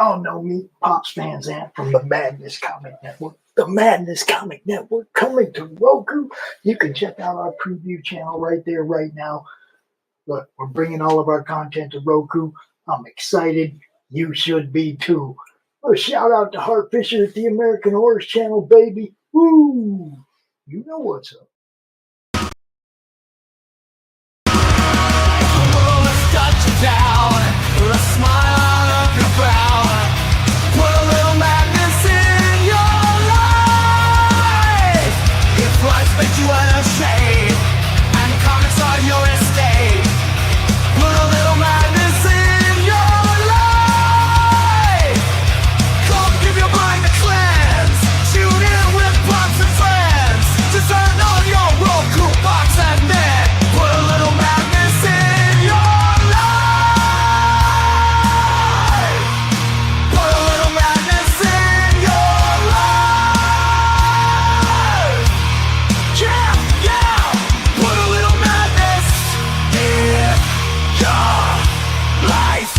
Y'all know me, Pops Van Zandt from the Madness Comic Network. The Madness Comic Network coming to Roku. You can check out our preview channel right there, right now. Look, we're bringing all of our content to Roku. I'm excited. You should be too. A shout out to Hart Fisher at the American Horse Channel, baby. Woo! You know what's up. The world has got you down. With a smile on your brow. Put a little madness in your life. If life made you unashamed and comics are your estate, put a little madness in your life. Come give your mind a cleanse. Tune in with pops and friends. Just turn on your Roku box and then put a little madness in your life. Put a little madness in your life. Yeah, yeah. Put a little madness in your life.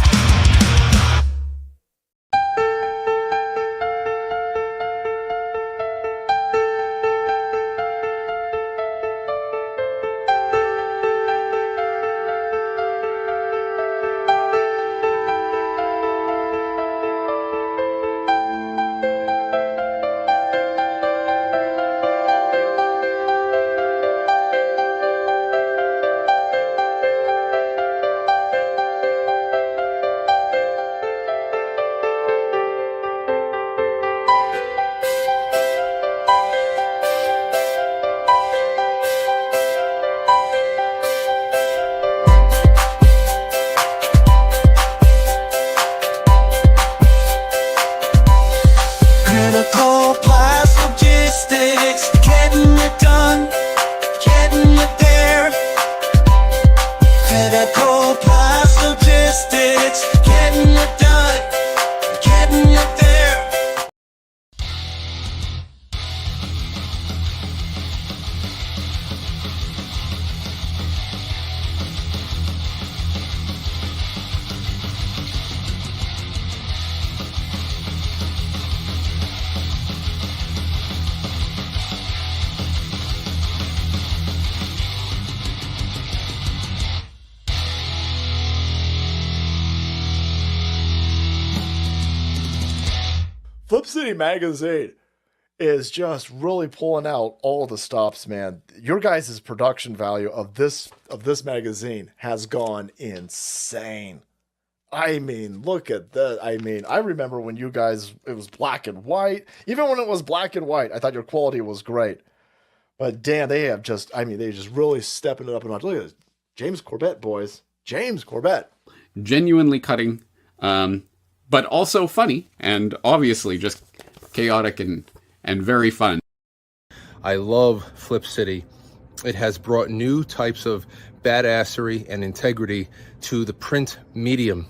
Critical blast logistics, getting it done, getting it there. Critical blast logistics, getting it done, getting it there. Flip City Magazine is just really pulling out all the stops, man. Your guys' production value of this magazine has gone insane. I mean, look at that. I mean, I remember when you guys, it was black and white. Even when it was black and white, I thought your quality was great. But damn, they have just, I mean, they just really stepping it up a notch. Look at this. James Corbett, boys. James Corbett. Genuinely cutting, but also funny, and obviously just chaotic and very fun. I love Flip City. It has brought new types of badassery and integrity to the print medium.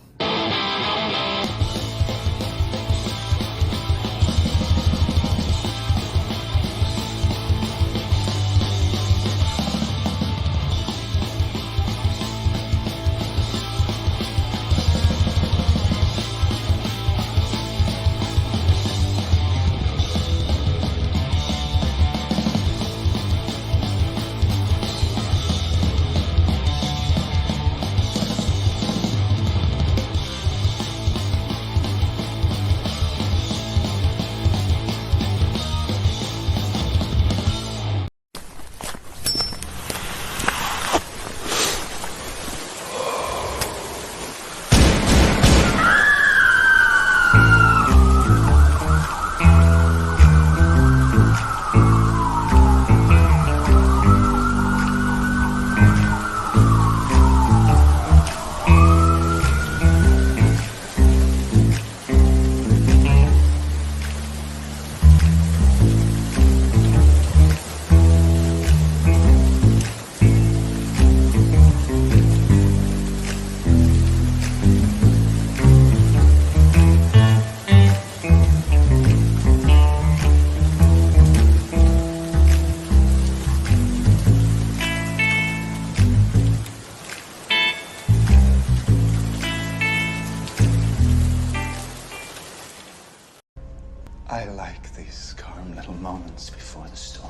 I like these calm little moments before the storm.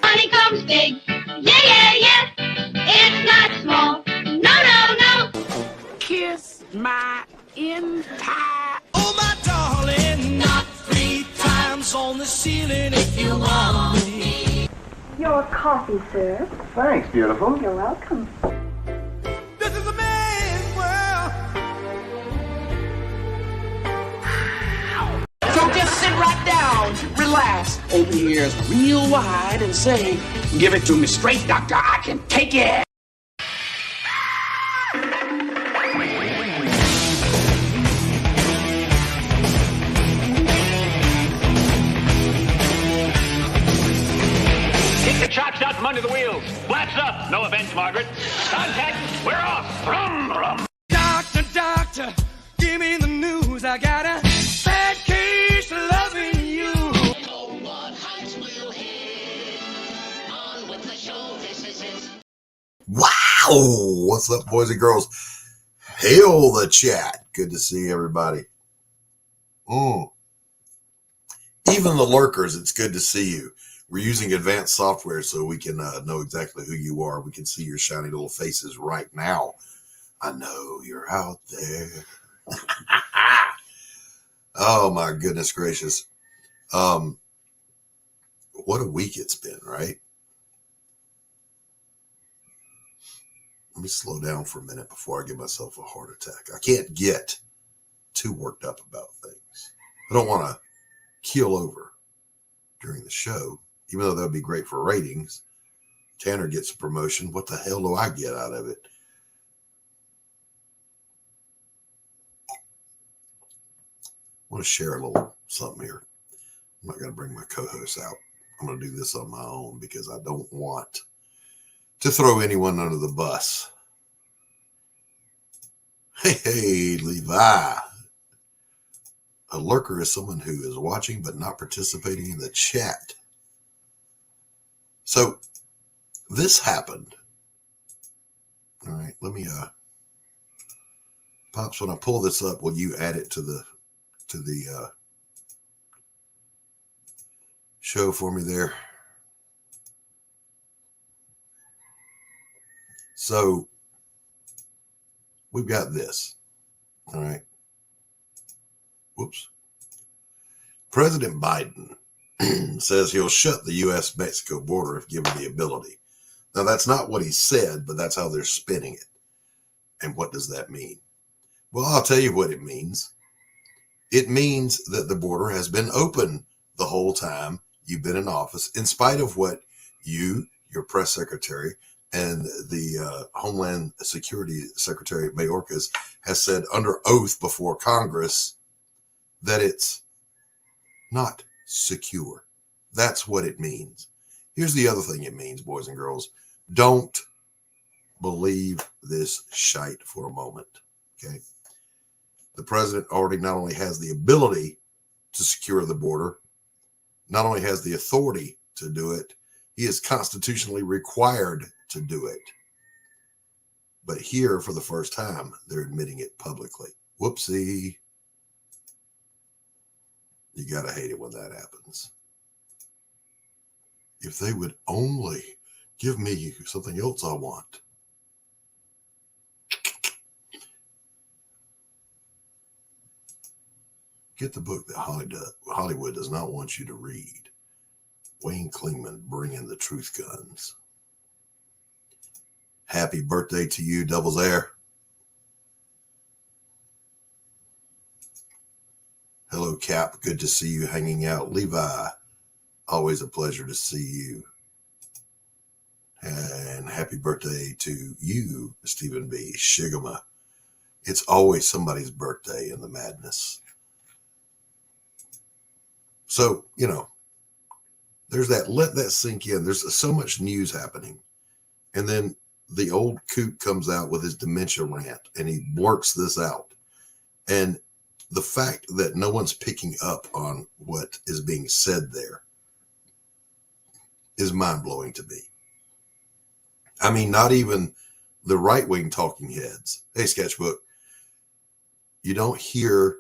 Money comes big, yeah. It's not small, no. Kiss my entire. Oh, my darling, not 3 times on the ceiling if you want me. Your coffee, sir. Thanks, beautiful. You're welcome. This is a man's world. So just sit right down, relax, open your ears real wide and say, give it to me straight, doctor, I can take it. Kick the chops out from under the wheels. Flaps up. No offense, Margaret. Contact. We're off. Rum. Doctor, give me the news. I got a bad case of loving you. Oh, what heights will hit. On with the show, this is it. Wow! What's up, boys and girls? Hail the chat. Good to see everybody. Even the lurkers, it's good to see you. We're using advanced software so we can know exactly who you are. We can see your shiny little faces right now. I know you're out there. Oh, my goodness gracious. What a week it's been, right? Let me slow down for a minute before I give myself a heart attack. I can't get too worked up about things. I don't want to keel over during the show, even though that would be great for ratings. Tanner gets a promotion. What the hell do I get out of it? I want to share a little something here. I'm not going to bring my co-host out. I'm going to do this on my own because I don't want to throw anyone under the bus. Hey, Levi. A lurker is someone who is watching but not participating in the chat. So this happened. All right, let me Pops, when I pull this up, will you add it to the show for me there? So we've got this. All right. Whoops. President Biden says he'll shut the U.S.-Mexico border if given the ability. Now, that's not what he said, but that's how they're spinning it. And what does that mean? Well, I'll tell you what it means. It means that the border has been open the whole time you've been in office, in spite of what you, your press secretary, and the Homeland Security Secretary Mayorkas has said under oath before Congress that it's not secure. That's what it means. Here's the other thing it means, boys and girls. Don't believe this shite for a moment, okay? The president already not only has the ability to secure the border, not only has the authority to do it, he is constitutionally required to do it. But here, for the first time, they're admitting it publicly. Whoopsie. You got to hate it when that happens. If they would only give me something else I want. Get the book that Hollywood does not want you to read. Wayne Klingman, Bringing the Truth Guns. Happy birthday to you, Devil's Air. Hello, Cap. Good to see you hanging out. Levi, always a pleasure to see you. And happy birthday to you, Stephen B. Shigama. It's always somebody's birthday in the madness. So, there's that, let that sink in. There's so much news happening. And then the old coot comes out with his dementia rant and he blurts this out. And the fact that no one's picking up on what is being said there is mind-blowing to me. I mean, not even the right-wing talking heads. Hey, Sketchbook, you don't hear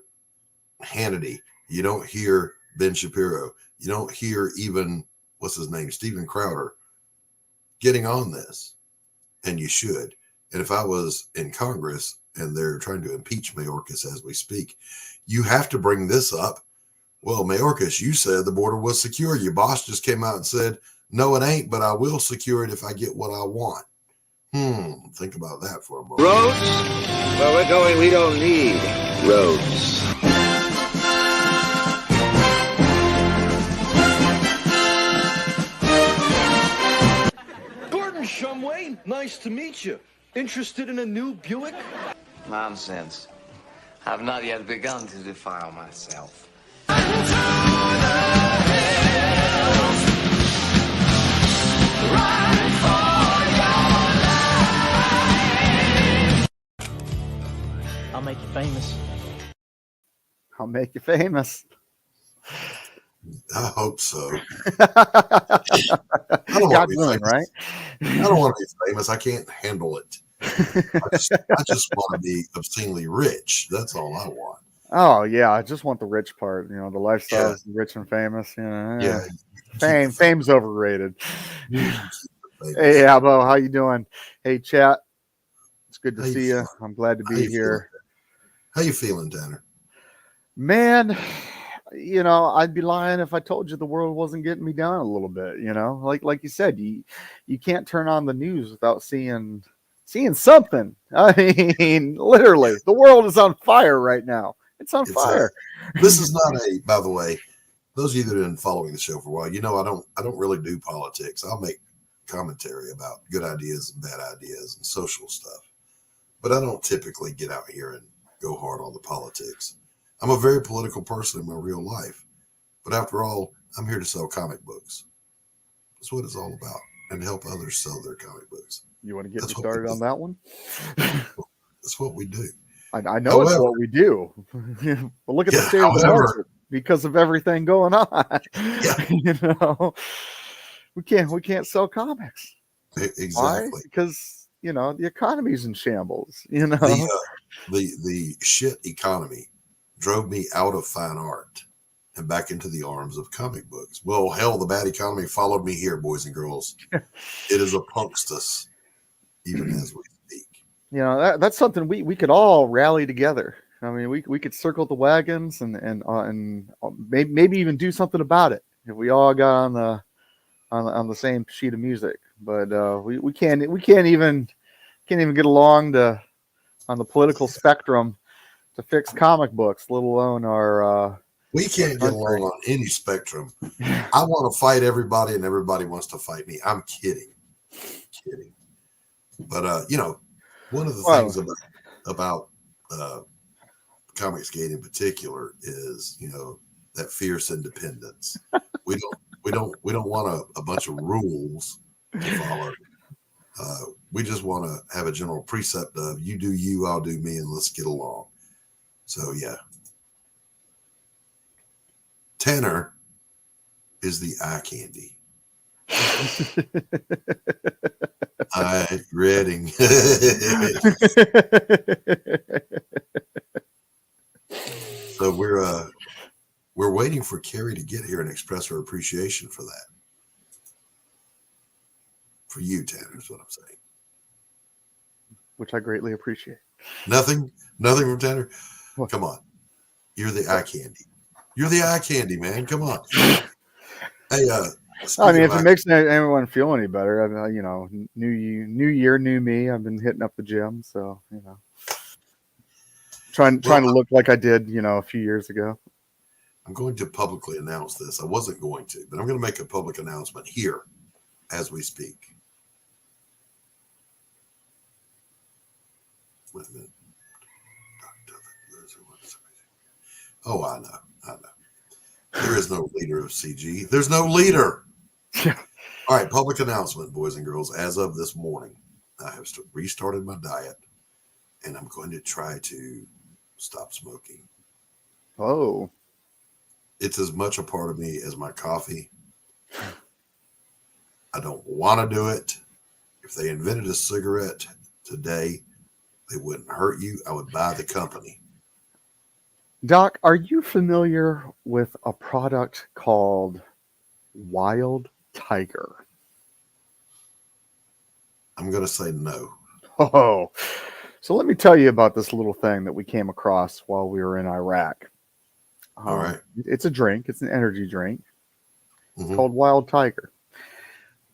Hannity You don't hear Ben Shapiro. You don't hear even, what's his name, Steven Crowder getting on this. And you should. And if I was in Congress and they're trying to impeach Mayorkas as we speak, you have to bring this up. Well, Mayorkas, you said the border was secure. Your boss just came out and said, no, it ain't, but I will secure it if I get what I want. Think about that for a moment. Roads? Where we're going, we don't need roads. Gordon Shumway, nice to meet you. Interested in a new Buick? Nonsense. I've not yet begun to defile myself. I'll make you famous. I'll make you famous. I hope so. I don't want to be famous. Right? I don't want to be famous. I can't handle it. I just want to be obscenely rich. That's all I want. Oh yeah, I just want the rich part. You know, the lifestyle is rich and famous. You know, Yeah. Fame's overrated. Hey, Abo, how you doing? Hey, chat. It's good to see you. I'm glad to be here. How you feeling, Tanner? Man, you know, I'd be lying if I told you the world wasn't getting me down a little bit. You know, like you said, you can't turn on the news without seeing something. I mean, literally, the world is on fire right now. It's on fire. This is not a, by the way, those of you that have been following the show for a while, you know, I don't really do politics. I'll make commentary about good ideas and bad ideas and social stuff, but I don't typically get out here and go hard on the politics. I'm a very political person in my real life, but after all, I'm here to sell comic books. That's what it's all about, and help others sell their comic books. You want to get me started on that one? That's what we do. I know it's what we do. But look at the state of the market because of everything going on. You know, we can't sell comics. Exactly. Why? Because, you know, the economy's in shambles. You know, the shit economy drove me out of fine art and back into the arms of comic books. Well, hell, the bad economy followed me here, boys and girls. It is amongst us, even as we speak. You know, that's something we could all rally together. I mean, we could circle the wagons and maybe even do something about it if we all got on the same sheet of music. But we can't even get along on the political spectrum to fix comic books, let alone our. We can't get along on any spectrum. I want to fight everybody, and everybody wants to fight me. I'm kidding. But you know, one of the things about Comicsgate in particular is, you know, that fierce independence. We don't want a bunch of rules to follow. We just want to have a general precept of you do you, I'll do me, and let's get along. So yeah. Tanner is the eye candy. I'm reading. So we're waiting for Carrie to get here and express her appreciation for that. For you, Tanner, is what I'm saying. Which I greatly appreciate. Nothing from Tanner? What? Come on. You're the eye candy. You're the eye candy, man. Come on. Hey, I mean, if it makes anyone feel any better, you know, new year, new me. I've been hitting up the gym, so you know, trying to look like I did, you know, a few years ago. I'm going to publicly announce this. I wasn't going to, but I'm going to make a public announcement here as we speak. Wait a minute. Oh, I know. There is no leader of CG. There's no leader. All right, public announcement, boys and girls. As of this morning, I have restarted my diet, and I'm going to try to stop smoking. Oh. It's as much a part of me as my coffee. I don't want to do it. If they invented a cigarette today, they wouldn't hurt you. I would buy the company. Doc, are you familiar with a product called Wild Tiger? I'm going to say no. Oh, so let me tell you about this little thing that we came across while we were in Iraq. All right. It's a drink. It's an energy drink. It's Mhm. called Wild Tiger.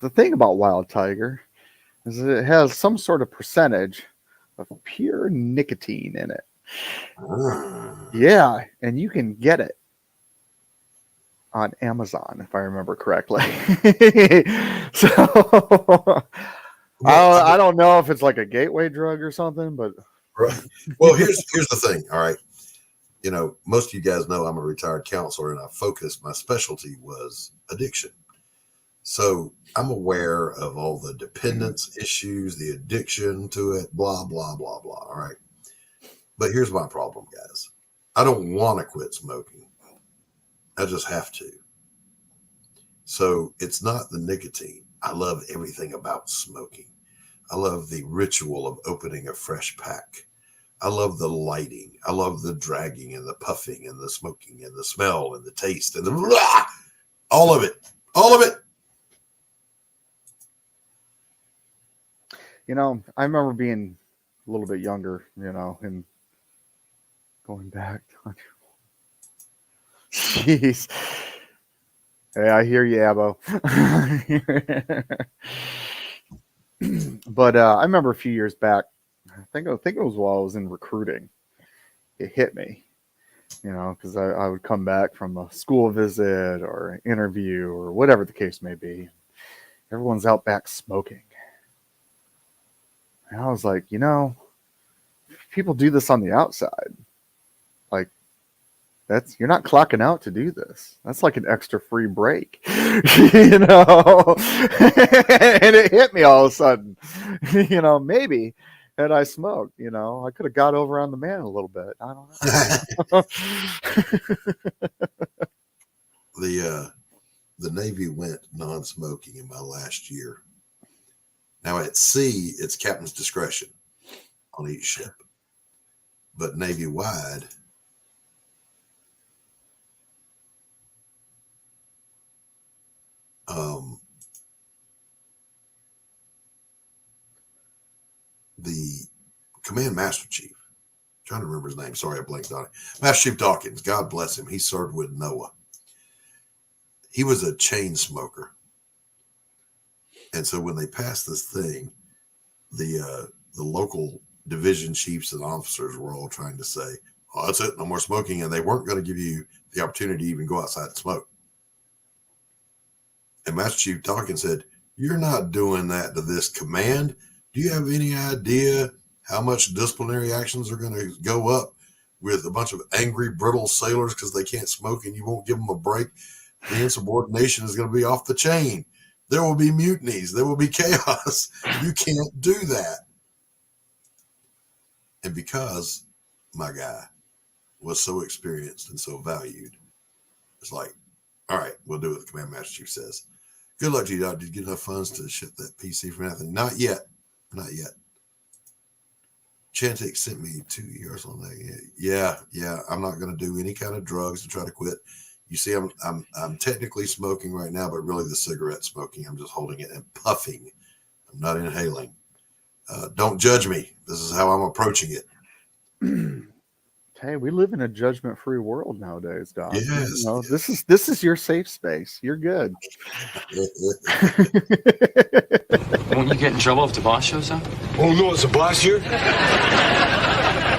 The thing about Wild Tiger is that it has some sort of percentage of pure nicotine in it. Yeah, and you can get it on Amazon, if I remember correctly. So I don't know if it's like a gateway drug or something, but Right. Well, here's the thing. All right. You know, most of you guys know I'm a retired counselor, and my specialty was addiction. So I'm aware of all the dependence issues, the addiction to it, blah, blah, blah, blah. All right. But here's my problem, guys. I don't want to quit smoking. I just have to. So it's not the nicotine. I love everything about smoking. I love the ritual of opening a fresh pack. I love the lighting. I love the dragging and the puffing and the smoking and the smell and the taste and the blah, all of it. All of it. you know, I remember being a little bit younger, you know, and going back. Jeez. Hey, I hear you, Abbo. But I remember a few years back, I think it was while I was in recruiting, it hit me, you know, because I would come back from a school visit or an interview or whatever the case may be. Everyone's out back smoking. And I was like, you know, people do this on the outside. Like, you're not clocking out to do this. That's like an extra free break, you know. And it hit me all of a sudden. You know, maybe had I smoked, you know, I could have got over on the man a little bit. I don't know. The Navy went non-smoking in my last year. Now at sea, it's captain's discretion on each ship, but Navy wide. The command master chief, I'm trying to remember his name. Sorry, I blanked on it. Master Chief Dawkins, God bless him. He served with Noah. He was a chain smoker. And so when they passed this thing, the local division chiefs and officers were all trying to say, oh, that's it, no more smoking. And they weren't going to give you the opportunity to even go outside and smoke. And Master Chief Dawkins said, you're not doing that to this command. Do you have any idea how much disciplinary actions are going to go up with a bunch of angry, brittle sailors because they can't smoke and you won't give them a break? The insubordination is going to be off the chain. There will be mutinies. There will be chaos. You can't do that. And because my guy was so experienced and so valued, it's like, all right, we'll do what the command master chief says. Good luck to you, Doc. Did you get enough funds to ship that PC from Anthony? Not yet. Not yet. Chantic sent me 2 years on that. Yeah. I'm not going to do any kind of drugs to try to quit. You see, I'm technically smoking right now, but really the cigarette smoking. I'm just holding it and puffing. I'm not inhaling. Don't judge me. This is how I'm approaching it. Hey, we live in a judgment-free world nowadays, Doc. Yes. You know, this is your safe space. You're good. Won't you get in trouble if the boss shows up? Oh, no, it's the boss here?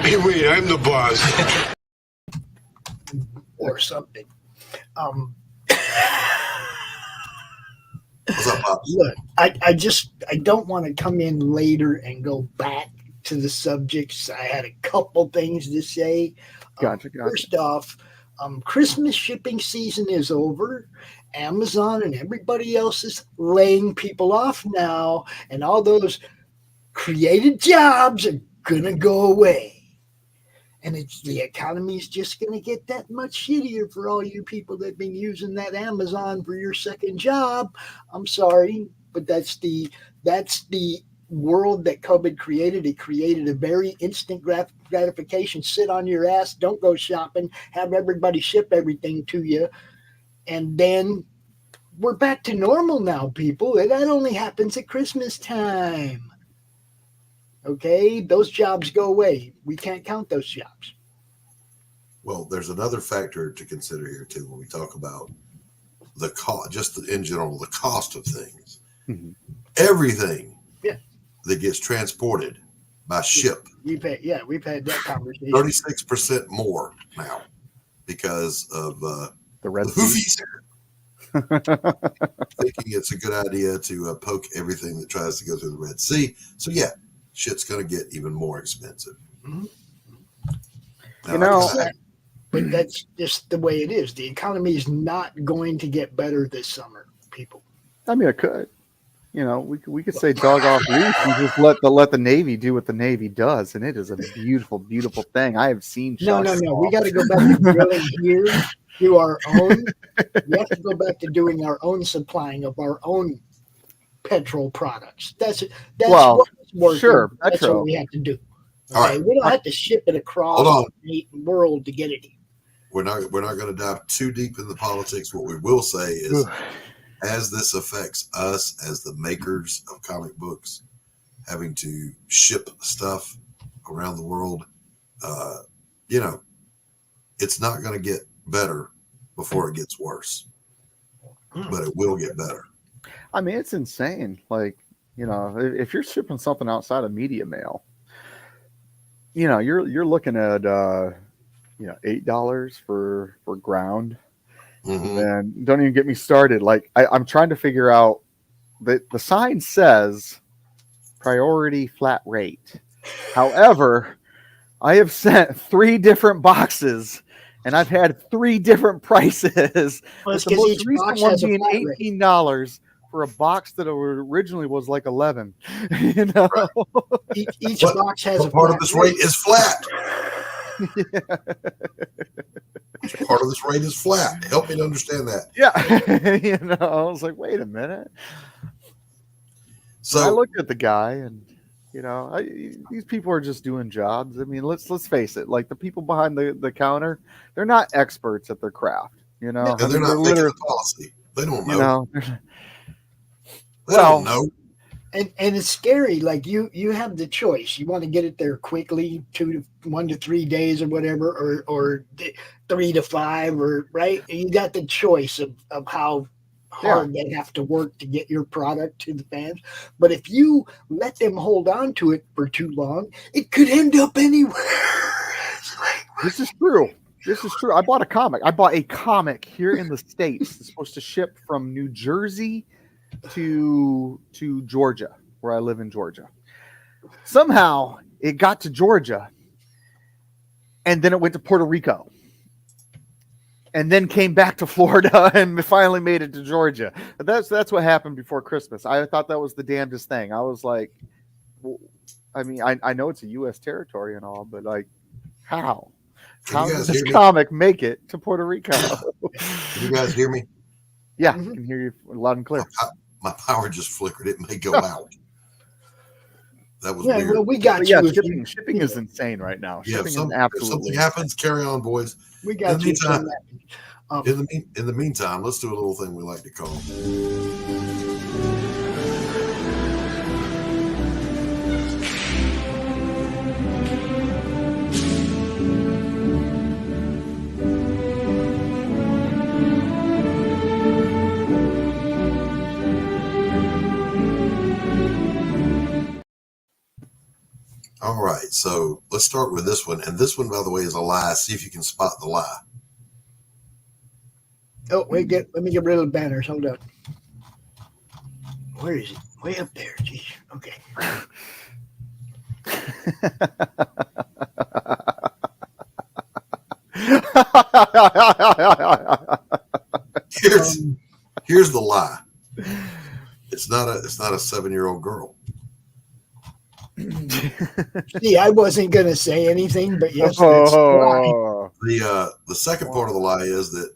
Hey, wait, I'm the boss. Or something. What's up, Pop? Look, I don't want to come in later and go back to the subjects. I had a couple things to say. Gotcha. First off, Christmas shipping season is over. Amazon and everybody else is laying people off now, and all those created jobs are gonna go away. And the economy's just gonna get that much shittier for all you people that've been using that Amazon for your second job. I'm sorry, but that's the world that COVID created. It created a very instant gratification. Sit on your ass, don't go shopping, have everybody ship everything to you. And then we're back to normal now, people. And that only happens at Christmas time. Okay, those jobs go away. We can't count those jobs. Well, there's another factor to consider here too when we talk about the cost, just in general, the cost of things. Mm-hmm. Everything that gets transported by ship. We've had that conversation. 36% more now because of the Red Houthis thinking it's a good idea to poke everything that tries to go through the Red Sea. So yeah, shit's going to get even more expensive. Mm-hmm. Now, but that's just the way it is. The economy is not going to get better this summer, people. I mean, it could. You know, we could say dog off leash and just let the Navy do what the Navy does, and it is a beautiful, beautiful thing. I have seen. No. We got to go back to drilling here, do our own. We have to go back to doing our own supplying of our own petrol products. That's what's working. Sure, that's what we have to do. Okay? All right. We don't have to ship it across the world to get it here. We're not going to dive too deep in the politics. What we will say is, as this affects us as the makers of comic books, having to ship stuff around the world, it's not going to get better before it gets worse, but it will get better. I mean, it's insane. Like, if you're shipping something outside of media mail, you're looking at $8 for ground. Mm-hmm. And don't even get me started. Like, I'm trying to figure out that the sign says priority flat rate. However, I have sent 3 different boxes and I've had 3 different prices. Well, the most recent one being $18 for a box that originally was like $11. Each box has a part of this rate is flat. Part of this rate is flat. Help me to understand that. Yeah. I was like, wait a minute. So I looked at the guy and, these people are just doing jobs. I mean, let's face it. Like, the people behind the counter, they're not experts at their craft, And they're not making the policy. They don't know. They don't know. And it's scary. Like, you have the choice. You want to get it there quickly, 1 to 3 days or whatever, or 3 to 5, or right. You got the choice of how hard they have to work to get your product to the fans. But if you let them hold on to it for too long, it could end up anywhere. This is true. I bought a comic. Here in the States. It's supposed to ship from New Jersey to Georgia, where I live in Georgia. Somehow it got to Georgia and then it went to Puerto Rico and then came back to Florida and finally made it to Georgia. That's what happened before Christmas. I thought that was the damnedest thing. I was like, I mean, I know it's a U.S. territory and all, but like, how does this comic make it to Puerto Rico? Can you guys hear me? Yeah, I can hear you loud and clear. My power just flickered. It may go out. That was weird. Well, we got you. Shipping is insane right now. Yeah, shipping is absolutely. If something happens, carry on, boys. We got you. In the meantime, let's do a little thing we like to call. All right, so let's start with this one. And this one, by the way, is a lie. See if you can spot the lie. Oh, wait, let me get rid of the banners. Hold up. Where is it? Way up there. Jeez. Okay. Here's the lie. It's not a 7-year-old girl. See, I wasn't going to say anything, but yes, that's right. The second part of the lie is that,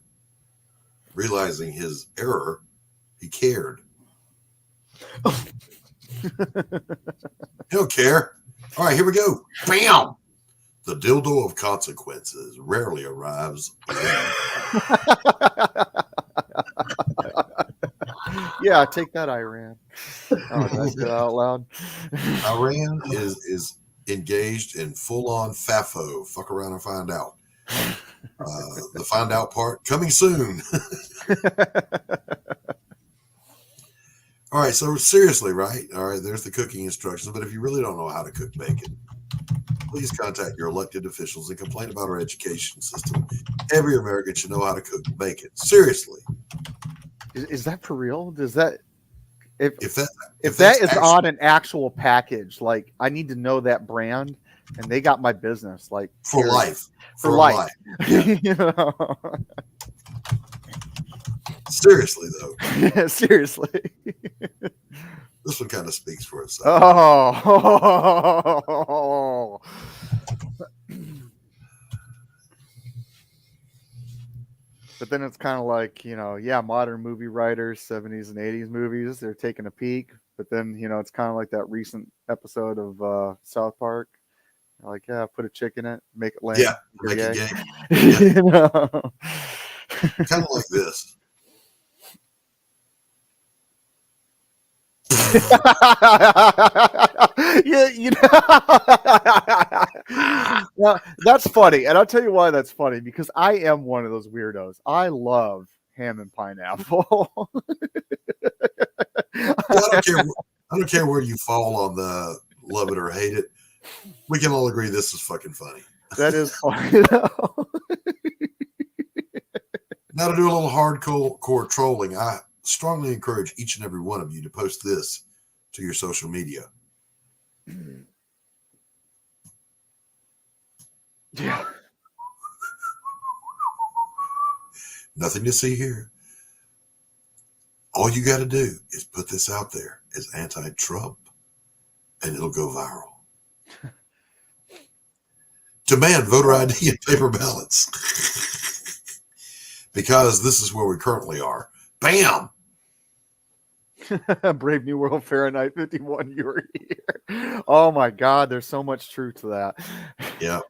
realizing his error, he cared. He'll care. All right, here we go. Bam! The dildo of consequences rarely arrives. Yeah, take that, Iran. Oh, did I say that out loud? Iran is engaged in full-on FAFO. Fuck around and find out. The find out part coming soon. All right, so seriously, right? All right, there's the cooking instructions. But if you really don't know how to cook bacon, please contact your elected officials and complain about our education system. Every American should know how to cook bacon. Seriously. Is that for real? Does that if that is actually on an actual package, like I need to know that brand, and they got my business, like for life. For life. Yeah. You know? Seriously, though. Yeah, seriously. This one kind of speaks for itself. Oh. But then it's kind of like, you know, yeah, modern movie writers, 70s and 80s movies, they're taking a peek. But then, you know, it's kind of like that recent episode of South Park. Like, yeah, put a chick in it, make it lame. Yeah, make it gay. Yeah. You know? Kind of like this. Yeah, you know. Well, that's funny, and I'll tell you why that's funny, because I am one of those weirdos. I love ham and pineapple. I don't care where you fall on the love it or hate it. We can all agree this is fucking funny. That is funny. Now, to do a little hardcore trolling, I strongly encourage each and every one of you to post this to your social media. Yeah. Nothing to see here. All you got to do is put this out there as anti-Trump, and it'll go viral. Demand voter ID and paper ballots. Because this is where we currently are. Bam! Brave New World, Fahrenheit 51, you were here. Oh my God, there's so much truth to that. Yeah.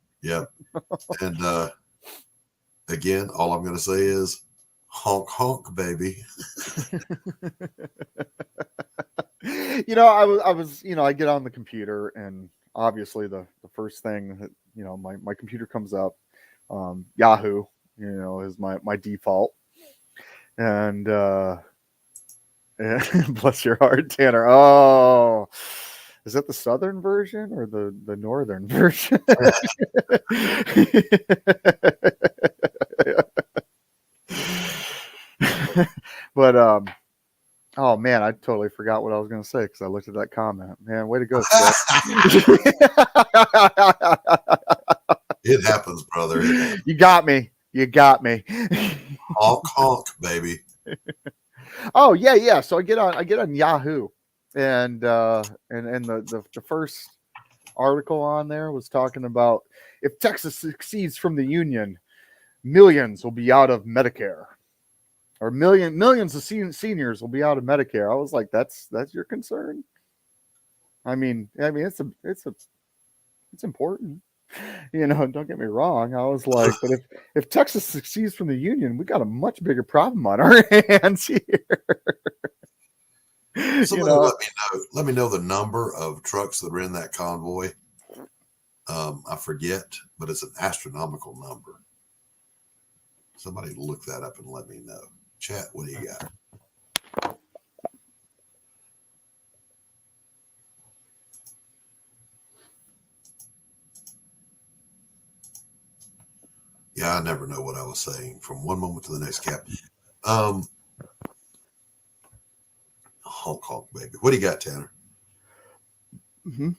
And again, all I'm going to say is honk, honk, baby. You know, I was, you know, I get on the computer, and obviously the first thing that, you know, my computer comes up, Yahoo, you know, is my default. And bless your heart, Tanner. Oh, is that the southern version or the northern version? But oh man, I totally forgot what I was going to say because I looked at that comment. Man, way to go, Scott. It happens, brother. You got me. Honk, honk, baby. Oh yeah. So I get on Yahoo, and the first article on there was talking about if Texas succeeds from the union, millions will be out of Medicare, or millions of seniors will be out of Medicare. I was like, that's your concern. I mean, it's important. You know, don't get me wrong. I was like, but if Texas succeeds from the union, we got a much bigger problem on our hands here. Somebody let me know the number of trucks that are in that convoy. I forget, but it's an astronomical number. Somebody look that up and let me know. Chat, what do you got? Yeah, I never know what I was saying from one moment to the next, Cap. Honk, honk, baby. What do you got, Tanner? Mm-hmm.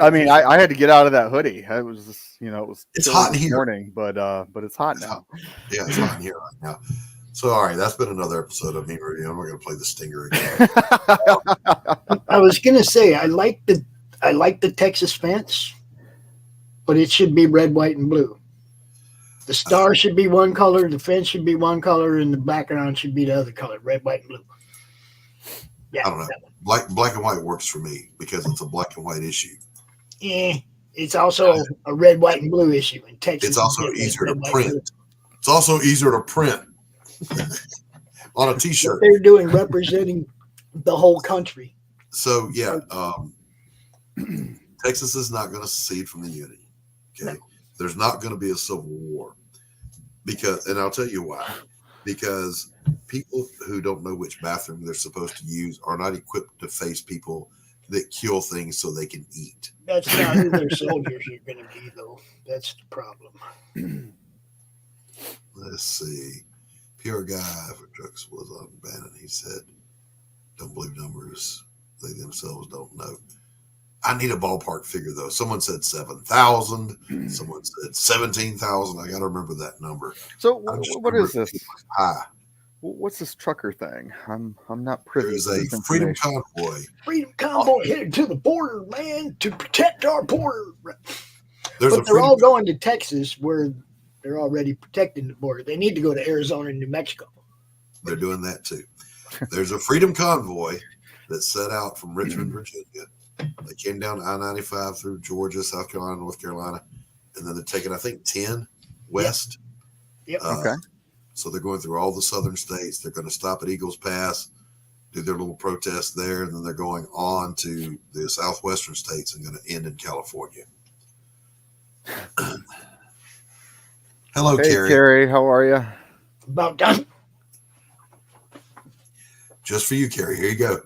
I mean, I had to get out of that hoodie. It was just, you know, it's hot in here. Morning, but it's hot now. Yeah, it's hot in here right now. So, all right, that's been another episode of me reviewing. I'm not going to play the stinger again. I was going to say I like the Texas fence, but it should be red, white, and blue. The star should be one color, the fence should be one color, and the background should be the other color, red, white, and blue. I don't know. Black and white works for me because it's a black and white issue. It's also a red, white, and blue issue in Texas. It's also easier to print. It's also easier to print on a T-shirt. What they're doing representing the whole country. So yeah, Texas is not going to secede from the Union. Okay, no. There's not going to be a civil war and I'll tell you why. Because people who don't know which bathroom they're supposed to use are not equipped to face people that kill things so they can eat. That's not who their soldiers are going to be, though. That's the problem. Let's see. Pure guy for trucks was on Bannon. He said, "Don't believe numbers; they themselves don't know." I need a ballpark figure, though. Someone said 7,000. Someone said 17,000. I got to remember that number. So what is this? What's this trucker thing? I'm not privy. There's a freedom convoy. Freedom convoy headed to the border, man, to protect our border. But they're all going to Texas, where they're already protecting the border. They need to go to Arizona and New Mexico. They're doing that too. There's a freedom convoy that set out from Richmond, Virginia. They came down I-95 through Georgia, South Carolina, North Carolina, and then they're taking, I think, 10 west. Yep. Okay. So they're going through all the southern states. They're going to stop at Eagles Pass, do their little protest there, and then they're going on to the southwestern states and going to end in California. Hello, hey, Carrie. Carrie, how are you? About done. Just for you, Carrie. Here you go.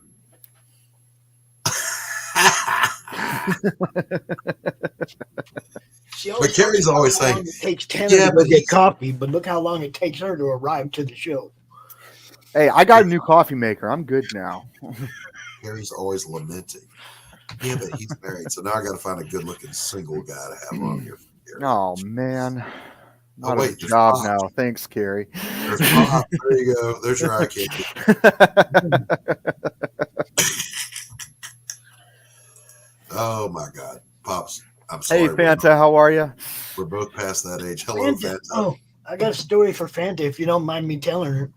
But Carrie's always saying it takes Tanner to go get coffee, but look how long it takes her to arrive to the show. Hey, I got a new coffee maker. I'm good now. Carrie's always lamenting. Yeah, but he's married, so now I got to find a good-looking single guy to have on here. Oh man, not wait, a job now. Thanks, Carrie. There's Pop. There you go. There's your eye candy. Oh my God, Pops! I'm sorry. Hey, Fanta, how are you? We're both past that age. Hello, Fanta. Oh, I got a story for Fanta. If you don't mind me telling her.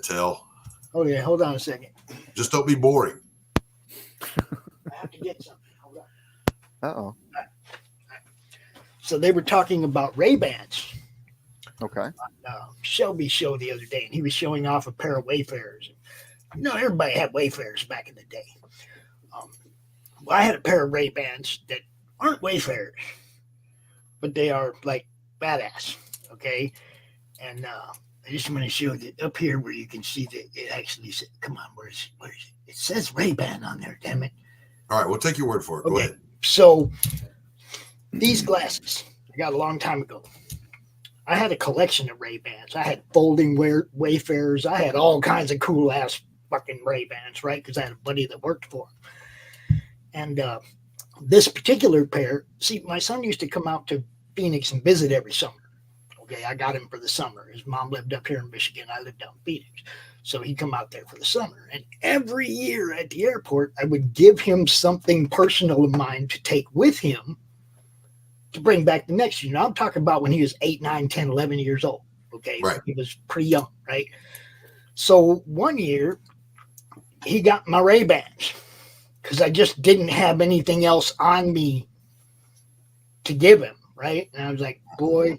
Tell. Oh yeah, hold on a second. Just don't be boring. I have to get something. Hold on. Uh-oh. So they were talking about Ray-Bans. Okay. On Shelby's show the other day, and he was showing off a pair of Wayfarers. You know, everybody had Wayfarers back in the day. Well, I had a pair of Ray-Bans that aren't Wayfarers, but they are like badass. Okay, and I just want to show that up here where you can see that it actually says, come on, where is it? It says Ray-Ban on there, damn it. All right, we'll take your word for it. Okay. Go ahead. So these glasses I got a long time ago. I had a collection of Ray-Bans. I had folding Wayfarers. I had all kinds of cool ass fucking Ray-Bans, right? Because I had a buddy that worked for him. And this particular pair, see, my son used to come out to Phoenix and visit every summer. Okay, I got him for the summer. His mom lived up here in Michigan. I lived down in Phoenix. So he'd come out there for the summer. And every year at the airport, I would give him something personal of mine to take with him to bring back the next year. Now, I'm talking about when he was 8, 9, 10, 11 years old. Okay, right. He was pretty young, right? So one year, he got my Ray-Bans because I just didn't have anything else on me to give him, right? And I was like, boy.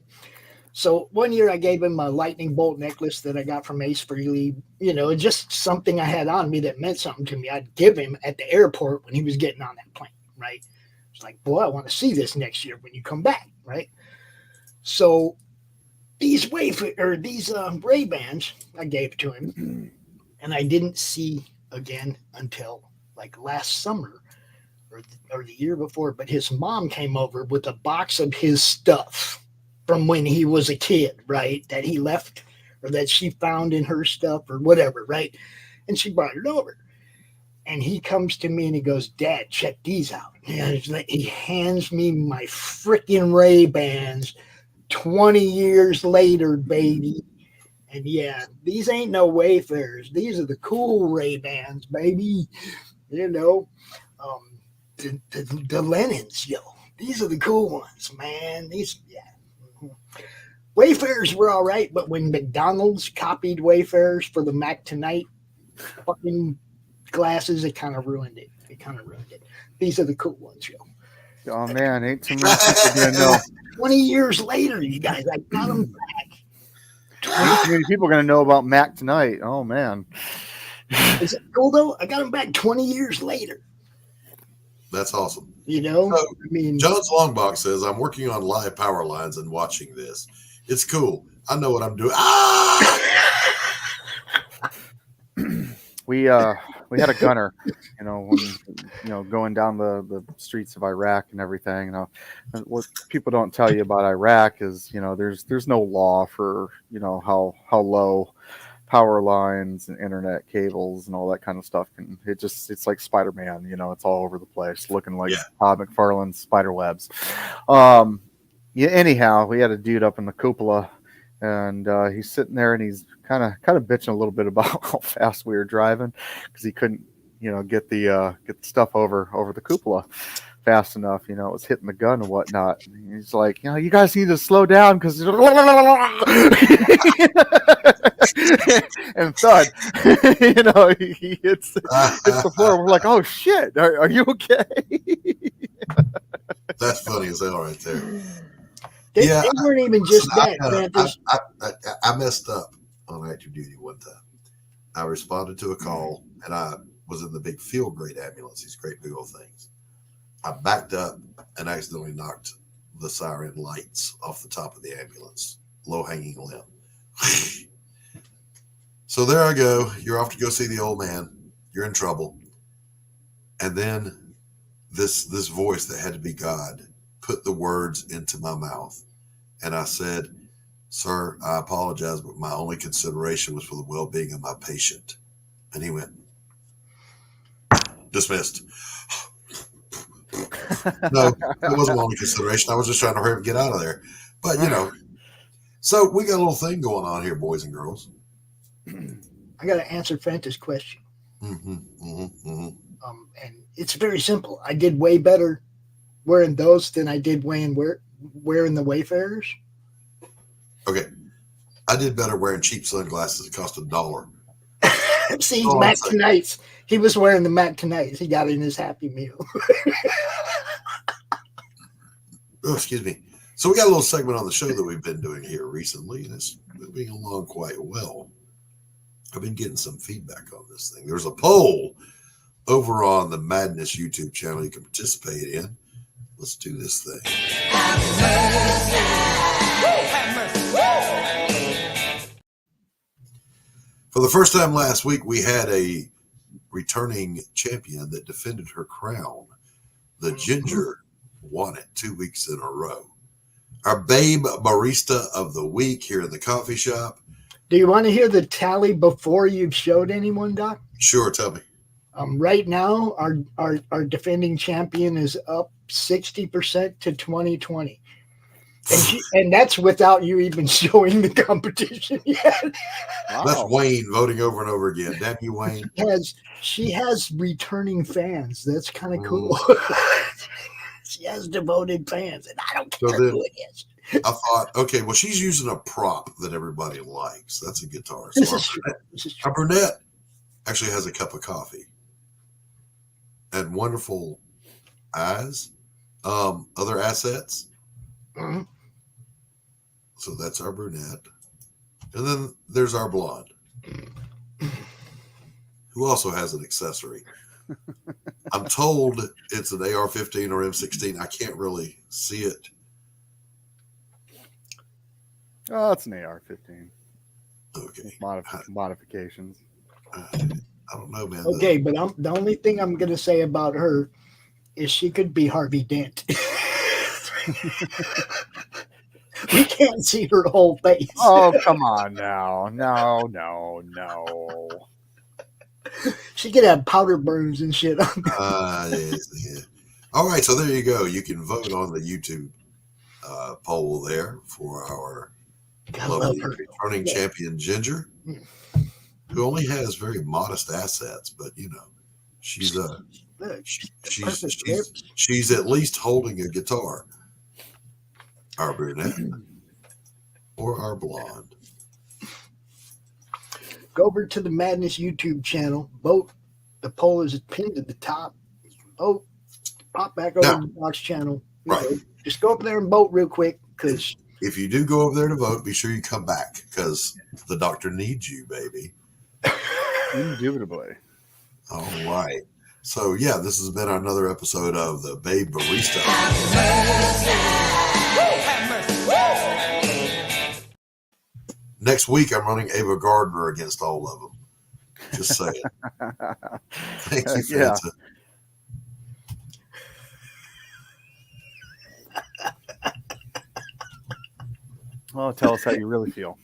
So one year I gave him a lightning bolt necklace that I got from Ace Frehley, you know, just something I had on me that meant something to me. I'd give him at the airport when he was getting on that plane, right? It's like, boy, I want to see this next year when you come back, right? So these Ray-Bans, I gave to him, and I didn't see again until like last summer or the year before. But his mom came over with a box of his stuff from when he was a kid, right? That he left or that she found in her stuff or whatever, right? And she brought it over. And he comes to me and he goes, Dad, check these out. And he hands me my freaking Ray-Bans 20 years later, baby. And yeah, these ain't no Wayfarers. These are the cool Ray-Bans, baby. You know, the Lennons, yo. These are the cool ones, man. These, yeah. Wayfarers were all right, but when McDonald's copied Wayfarers for the Mac Tonight fucking glasses, it kind of ruined it. These are the cool ones, yo. Oh man, ain't too many people gonna know. 20 years later, you guys, I got them back. Ain't too many people gonna know about Mac tonight. Oh man. Is it cool though? I got them back 20 years later. That's awesome. You know, So, I mean, John's Longbox says, I'm working on live power lines and watching this. It's cool. I know what I'm doing. Ah! We had a gunner, you know, when, you know, going down the streets of Iraq and everything. You know, and what people don't tell you about Iraq is, you know, there's no law for, you know, how low power lines and internet cables and all that kind of stuff can. It's like Spider-Man, you know, it's all over the place, looking like Todd McFarlane's spider webs. Yeah. Anyhow, we had a dude up in the cupola, and he's sitting there and he's kind of bitching a little bit about how fast we were driving because he couldn't, you know, get the stuff over the cupola fast enough. You know, it was hitting the gun and whatnot. And he's like, you know, you guys need to slow down because and thud, you know, he hits the floor. We're like, oh shit, are you okay? That's funny as hell right there. They weren't even just that. I messed up on active duty one time. I responded to a call, and I was in the big field grade ambulance, these great big old things. I backed up and accidentally knocked the siren lights off the top of the ambulance. Low hanging limb. So there I go. You're off to go see the old man. You're in trouble. And then this voice that had to be God put the words into my mouth. And I said, sir, I apologize, but my only consideration was for the well-being of my patient. And he went, dismissed. No, it wasn't my only consideration. I was just trying to hurry up and get out of there. But, you know, so we got a little thing going on here, boys and girls. I got to answer Fanta's question. And it's very simple. I did way better wearing those than I did wearing the Wayfarers. Okay. I did better wearing cheap sunglasses that cost $1. See, Mac Tonight's. He was wearing the Mac Tonight's. He got in his Happy Meal. Oh, excuse me. So we got a little segment on the show that we've been doing here recently, and it's moving along quite well. I've been getting some feedback on this thing. There's a poll over on the Madness YouTube channel you can participate in. Let's do this thing. For the first time last week, we had a returning champion that defended her crown. The Ginger won it 2 weeks in a row. Our babe barista of the week here in the coffee shop. Do you want to hear the tally before you've showed anyone, Doc? Sure, tell me. Right now, our defending champion is up 60% to 2020. And that's without you even showing the competition yet. Wow. That's Wayne voting over and over again. Damn you, Wayne. She has returning fans. That's kind of cool. She has devoted fans, and I don't care who it is. I thought, okay, well, she's using a prop that everybody likes. That's a guitar. This So is true. our brunette actually has a cup of coffee and wonderful eyes, other assets. Mm-hmm. So that's our brunette. And then there's our blonde, who also has an accessory. I'm told it's an AR-15 or M16. I can't really see it. Oh, it's an AR-15. Okay. Modifications. I don't know, man. Okay, but the only thing I'm going to say about her is she could be Harvey Dent. We can't see her whole face. Oh, come on now. No. She could have powder burns and shit on Yeah. All right, so there you go. You can vote on the YouTube poll there for our lovely returning champion Ginger, who only has very modest assets, but you know, she's at least holding a guitar. Our brunette or our blonde. Go over to the Madness YouTube channel, vote The poll is pinned at the top. Oh, pop back over to the Box channel. Right. Just go up there and vote real quick, because if you do go over there to vote, be sure you come back, because the doctor needs you, baby. Indubitably. All right. So, yeah, this has been another episode of the Babe Barista. Next week, I'm running Ava Gardner against all of them. Just saying. Thank you, Yeah. Fanta. Oh, tell us how you really feel.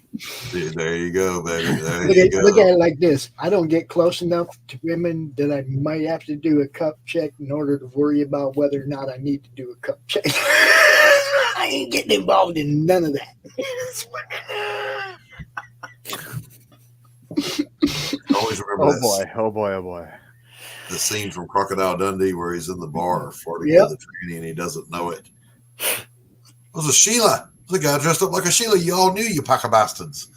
There you go, baby. There look, you at, go. look at it like this. I don't get close enough to women that I might have to do a cup check in order to worry about whether or not I need to do a cup check. I ain't getting involved in none of that. Always remember Oh boy, oh boy, oh boy. the scene from Crocodile Dundee where he's in the bar flirting Yep. with a tranny and he doesn't know it. It was a Sheila. It was a guy dressed up like a Sheila. You all knew, you pack of bastards.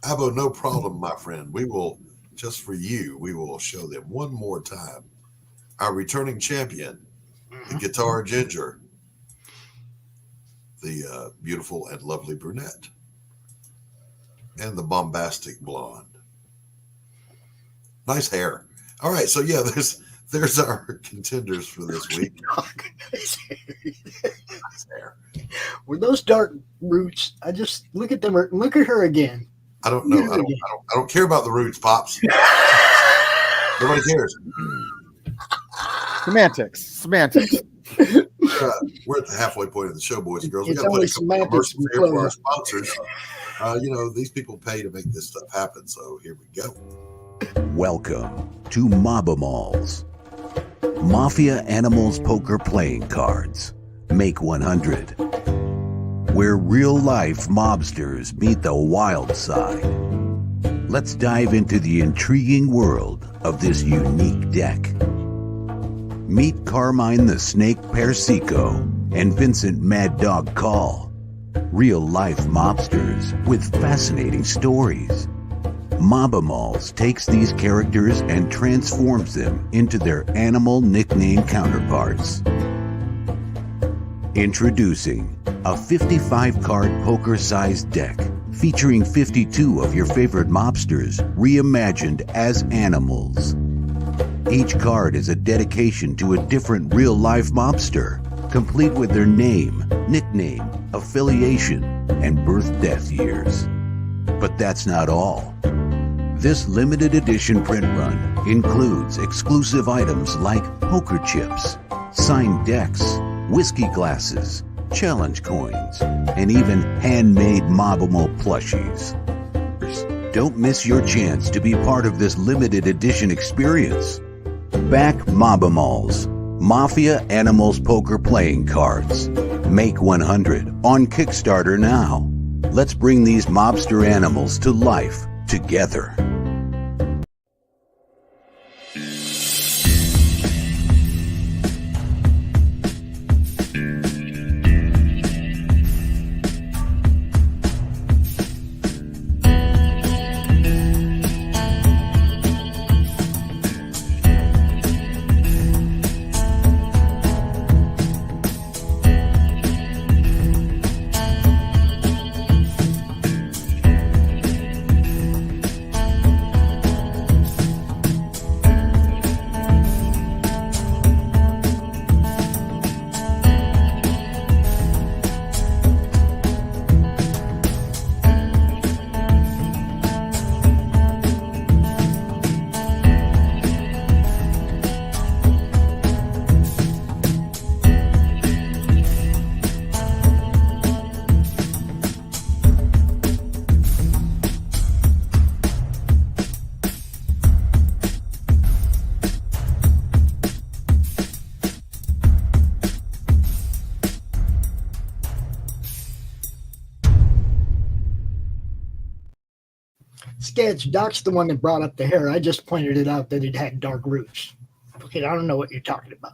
Abo, no problem, my friend. We will, just for you, we will show them one more time. Our returning champion, the guitar ginger, the beautiful and lovely brunette, and the bombastic blonde. Nice hair. All right, so yeah, there's our contenders for this week. Nice hair. Were those dark roots? I just look at them. Look at her again. I don't know. I don't care about the roots, Pops. Nobody cares. Semantics. We're at the halfway point of the show, boys and girls. We It's got to put only a couple of semantics commercials here for our sponsors. These people pay to make this stuff happen, so here we go. Welcome to Mobamals. Mafia Animals Poker Playing Cards. Make 100. Where real-life mobsters meet the wild side. Let's dive into the intriguing world of this unique deck. Meet Carmine the Snake Persico and Vincent Mad Dog Call. Real-life mobsters with fascinating stories. Mobamals takes these characters and transforms them into their animal nickname counterparts. Introducing a 55-card poker-sized deck featuring 52 of your favorite mobsters reimagined as animals. Each card is a dedication to a different real-life mobster, complete with their name, nickname, affiliation, and birth-death years. But that's not all. This limited edition print run includes exclusive items like poker chips, signed decks, whiskey glasses, challenge coins, and even handmade Mobamo plushies. Don't miss your chance to be part of this limited edition experience. Back Mobamals, Mafia Animals Poker Playing Cards. Make 100 on Kickstarter now. Let's bring these mobster animals to life together. Sketch, Doc's the one that brought up the hair. I just pointed it out that it had dark roots. Okay, I don't know what you're talking about.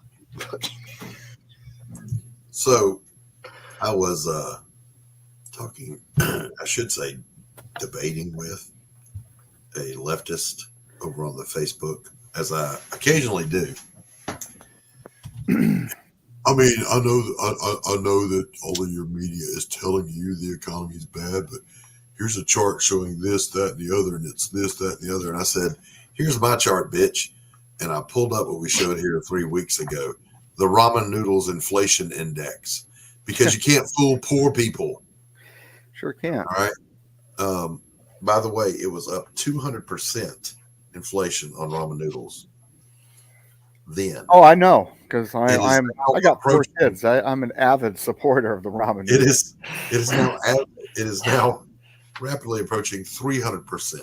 So I was talking, I should say, debating with a leftist over on the Facebook, as I occasionally do. I mean, I know that all of your media is telling you the economy is bad, but here's a chart showing this, that, and the other, and it's this, that, and the other. And I said, here's my chart, bitch. And I pulled up what we showed here 3 weeks ago, the ramen noodles inflation index, because you can't fool poor people. Sure can't. All right. By the way, it was up 200% inflation on ramen noodles. Then. Oh, I know, because I got 4 approaching- kids. I'm an avid supporter of the ramen. It noodles. is now rapidly approaching 300%.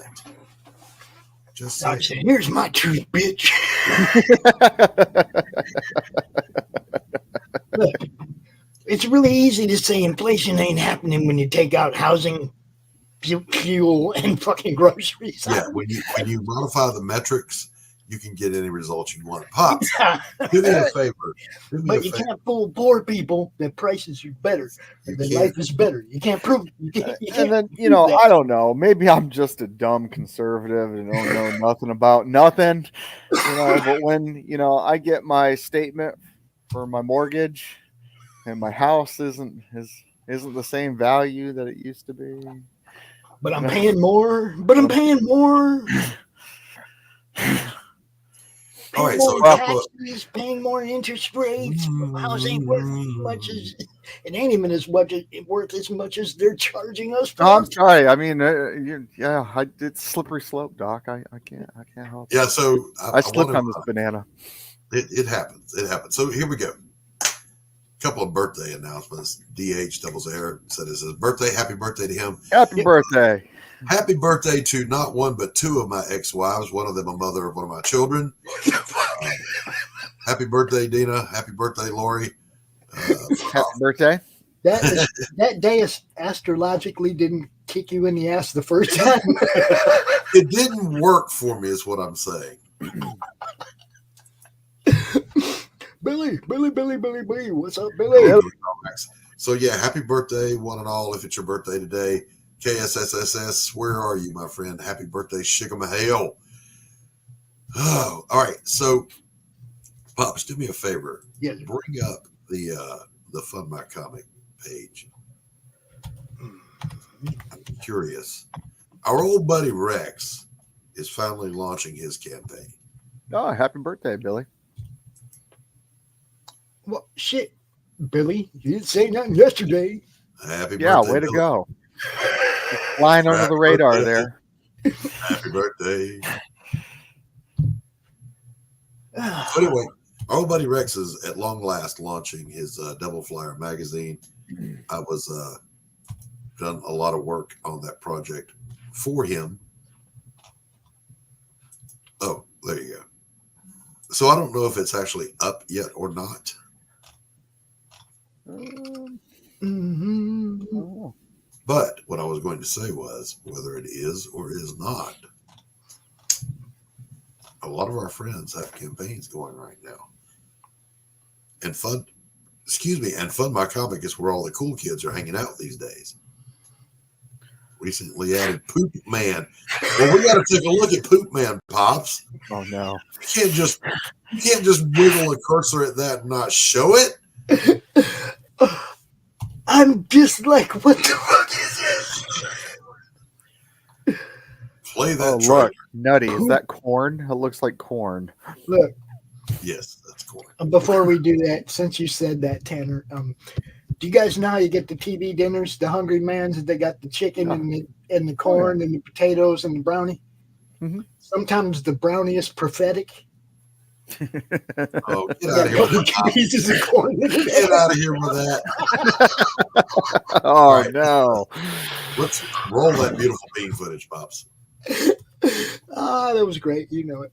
Just I'm saying. saying, here's my truth, bitch. Look, it's really easy to say inflation ain't happening when you take out housing, fuel, and fucking groceries. Yeah, when you modify the metrics, you can get any results you want. Pops, do me a favor. But you can't fool poor people that prices are better, that life is better. You can't prove. You can't And then, prove that. I don't know. Maybe I'm just a dumb conservative and don't know nothing about nothing. But when, I get my statement for my mortgage and my house isn't the same value that it used to be. But I'm paying more. All right, more so taxes, paying more interest rates. House ain't worth as much as it ain't even as much worth as much as they're charging us for. Oh, I'm sorry. I mean, it's slippery slope, Doc. I can't help. Yeah, so I slipped on this banana. It happens. It happens. So here we go. Couple of birthday announcements. DH Doubles Air said it's his birthday. Happy birthday to him. Happy birthday. Happy birthday to not one but two of my ex-wives. One of them a mother of one of my children. Happy birthday, Dina. Happy birthday, Laurie. Happy birthday. That day astrologically didn't kick you in the ass the first time. It didn't work for me, is what I'm saying. Billy, what's up, Billy? So yeah, happy birthday, one and all. If it's your birthday today, KSSSS, where are you, my friend? Happy birthday, Shigamahale. Oh, all right. So, Pops, do me a favor. Yeah. Bring up the Fund My Comic page. I'm curious. Our old buddy Rex is finally launching his campaign. Oh, happy birthday, Billy. Well, shit, Billy, you didn't say nothing yesterday. Happy birthday. Yeah, way to Billy. go. Flying under the radar there. Happy birthday. So anyway, our old buddy Rex is at long last launching his Devil Flyer magazine. I was done a lot of work on that project for him. Oh, there you go. So I don't know if it's actually up yet or not. But what I was going to say was whether it is or is not. A lot of our friends have campaigns going right now. And Fund My Comic is where all the cool kids are hanging out these days. Recently added Poop Man. Well, we got to take a look at Poop Man, Pops. Oh no! You can't just wiggle a cursor at that and not show it. I'm just like, what the fuck is this? Play that. Oh look, nutty! Is that corn? It looks like corn. Look. Yes, that's corn. Before we do that, since you said that, Tanner, do you guys know how you get the TV dinners, the Hungry Man's? They got the chicken and the corn and the potatoes and the brownie. Mm-hmm. Sometimes the brownie is prophetic. Oh, get out of here! With pieces of corn. Get out of here with that! Oh right. No! Let's roll that beautiful bean footage, Pops. Ah, that was great. You know it.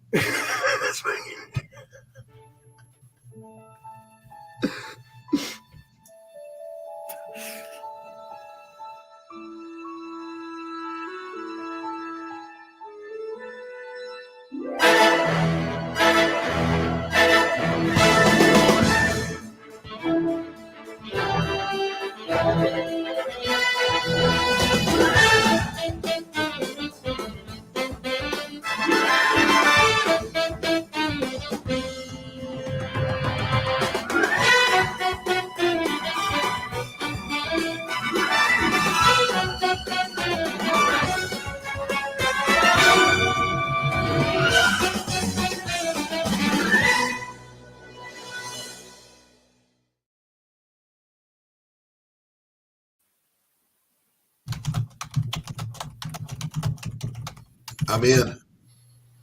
I'm in.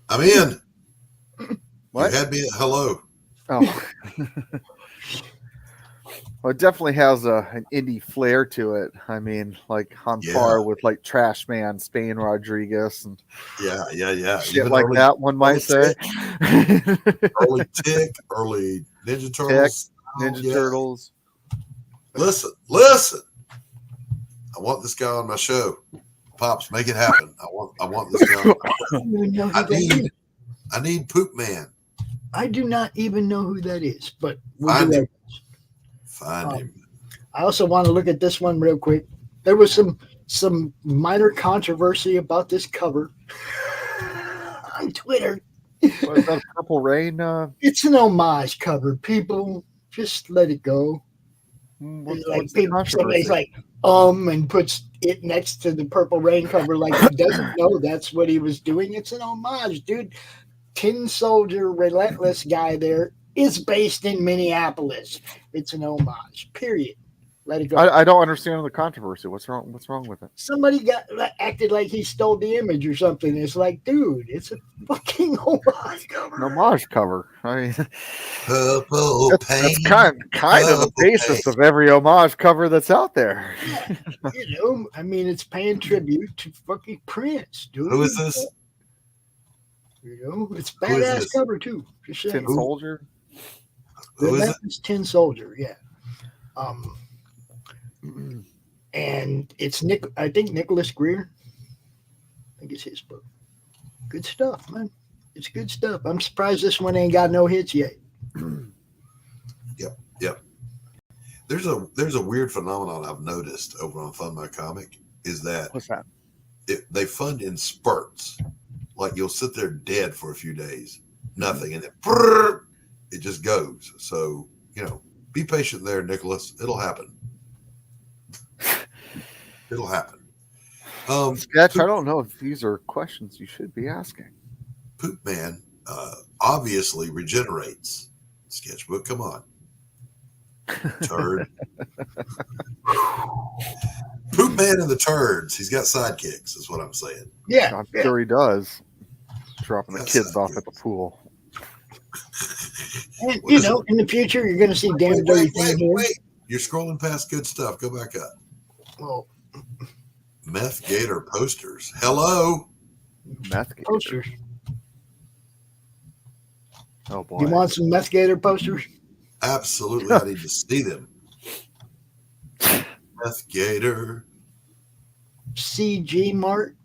I'm in. What? You had me at hello. Oh. Well, it definitely has an indie flair to it. I mean, like on par with like Trash Man, Spain Rodriguez, and shit even like that. One might say. Early Tick, early Ninja Turtles, Turtles. Listen. I want this guy on my show. Pops, make it happen. I want this guy. I need Poop Man. I do not even know who that is, but Find him. I also want to look at this one real quick. There was some minor controversy about this cover on Twitter. What is that, Purple Rain? It's an homage cover. People, just let it go. Somebody's like, and puts it next to the Purple Rain cover like he doesn't know that's what he was doing. It's an homage, dude. Tin Soldier, Relentless guy there is based in Minneapolis. It's an homage, period. Let it go. I don't understand the controversy. What's wrong with it? Somebody acted like he stole the image or something. It's like, dude, it's a fucking homage cover. An homage cover. I mean, that's kind of the basis of every homage cover that's out there. Yeah, I mean, it's paying tribute to fucking Prince, dude. Who is this? It's badass cover too. Tin Soldier. Who is it? It's Tin Soldier, yeah. And it's I think Nicholas Greer. I think it's his book. Good stuff, man. It's good stuff. I'm surprised this one ain't got no hits yet. Yep. There's a weird phenomenon I've noticed over on Fund My Comic is that what's that? They fund in spurts. Like you'll sit there dead for a few days, nothing, and then it just goes. So be patient there, Nicholas. It'll happen. It'll happen. Sketch, I don't know if these are questions you should be asking. Poop Man obviously regenerates. Sketchbook, come on. Turd. Poop Man and the Turds. He's got sidekicks, is what I'm saying. Yeah. I'm sure he does. Dropping the kids off at the pool. And, in the future, you're going to see damn dirty things here. Wait. You're scrolling past good stuff. Go back up. Well, Meth Gator posters. Hello. Meth Gator posters. Oh, boy. You want some Meth Gator posters? Absolutely. I need to see them. Meth Gator. CG Mart.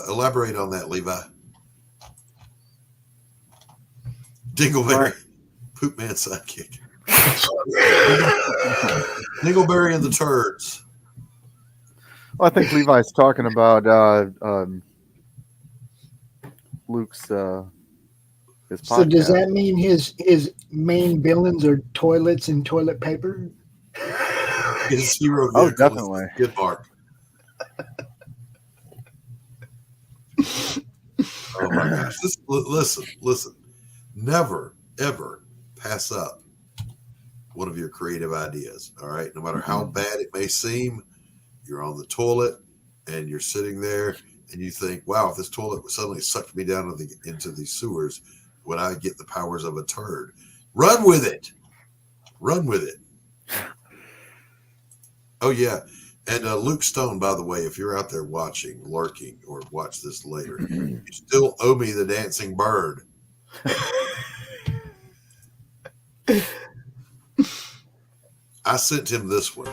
Elaborate on that, Levi. Dingleberry. Poop Man sidekick. Dingleberry and the Turds. Well, I think Levi's talking about Luke's his podcast. So does that mean his main villains are toilets and toilet paper? His hero vehicle definitely. Is Skid Mark. Oh my gosh. Listen. Never, ever pass up one of your creative ideas. All right. No matter how bad it may seem, you're on the toilet and you're sitting there and you think, wow, if this toilet suddenly sucked me down into the sewers, would I get the powers of a turd? Run with it. Oh, yeah. And Luke Stone, by the way, if you're out there watching, lurking, or watch this later, you still owe me the dancing bird. I sent him this one.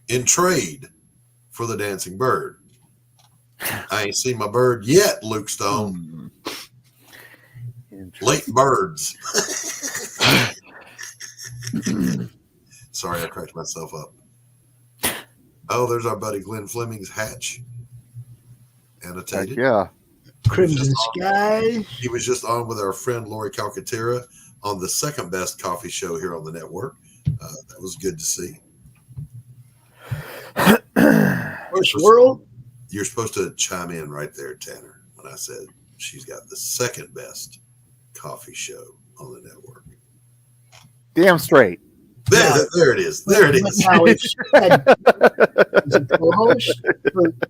In trade for the dancing bird. I ain't seen my bird yet, Luke Stone. Late birds. Sorry, I cracked myself up. Oh, there's our buddy Glenn Fleming's hatch. Annotated. Yeah. Crimson Sky. He was just on with our friend Laurie Calcaterra on the second best coffee show here on the network. That was good to see. First World. You're supposed to chime in right there, Tanner, when I said she's got the second best coffee show on the network. Damn straight. There it is. There it is. Now, if she had as a co-host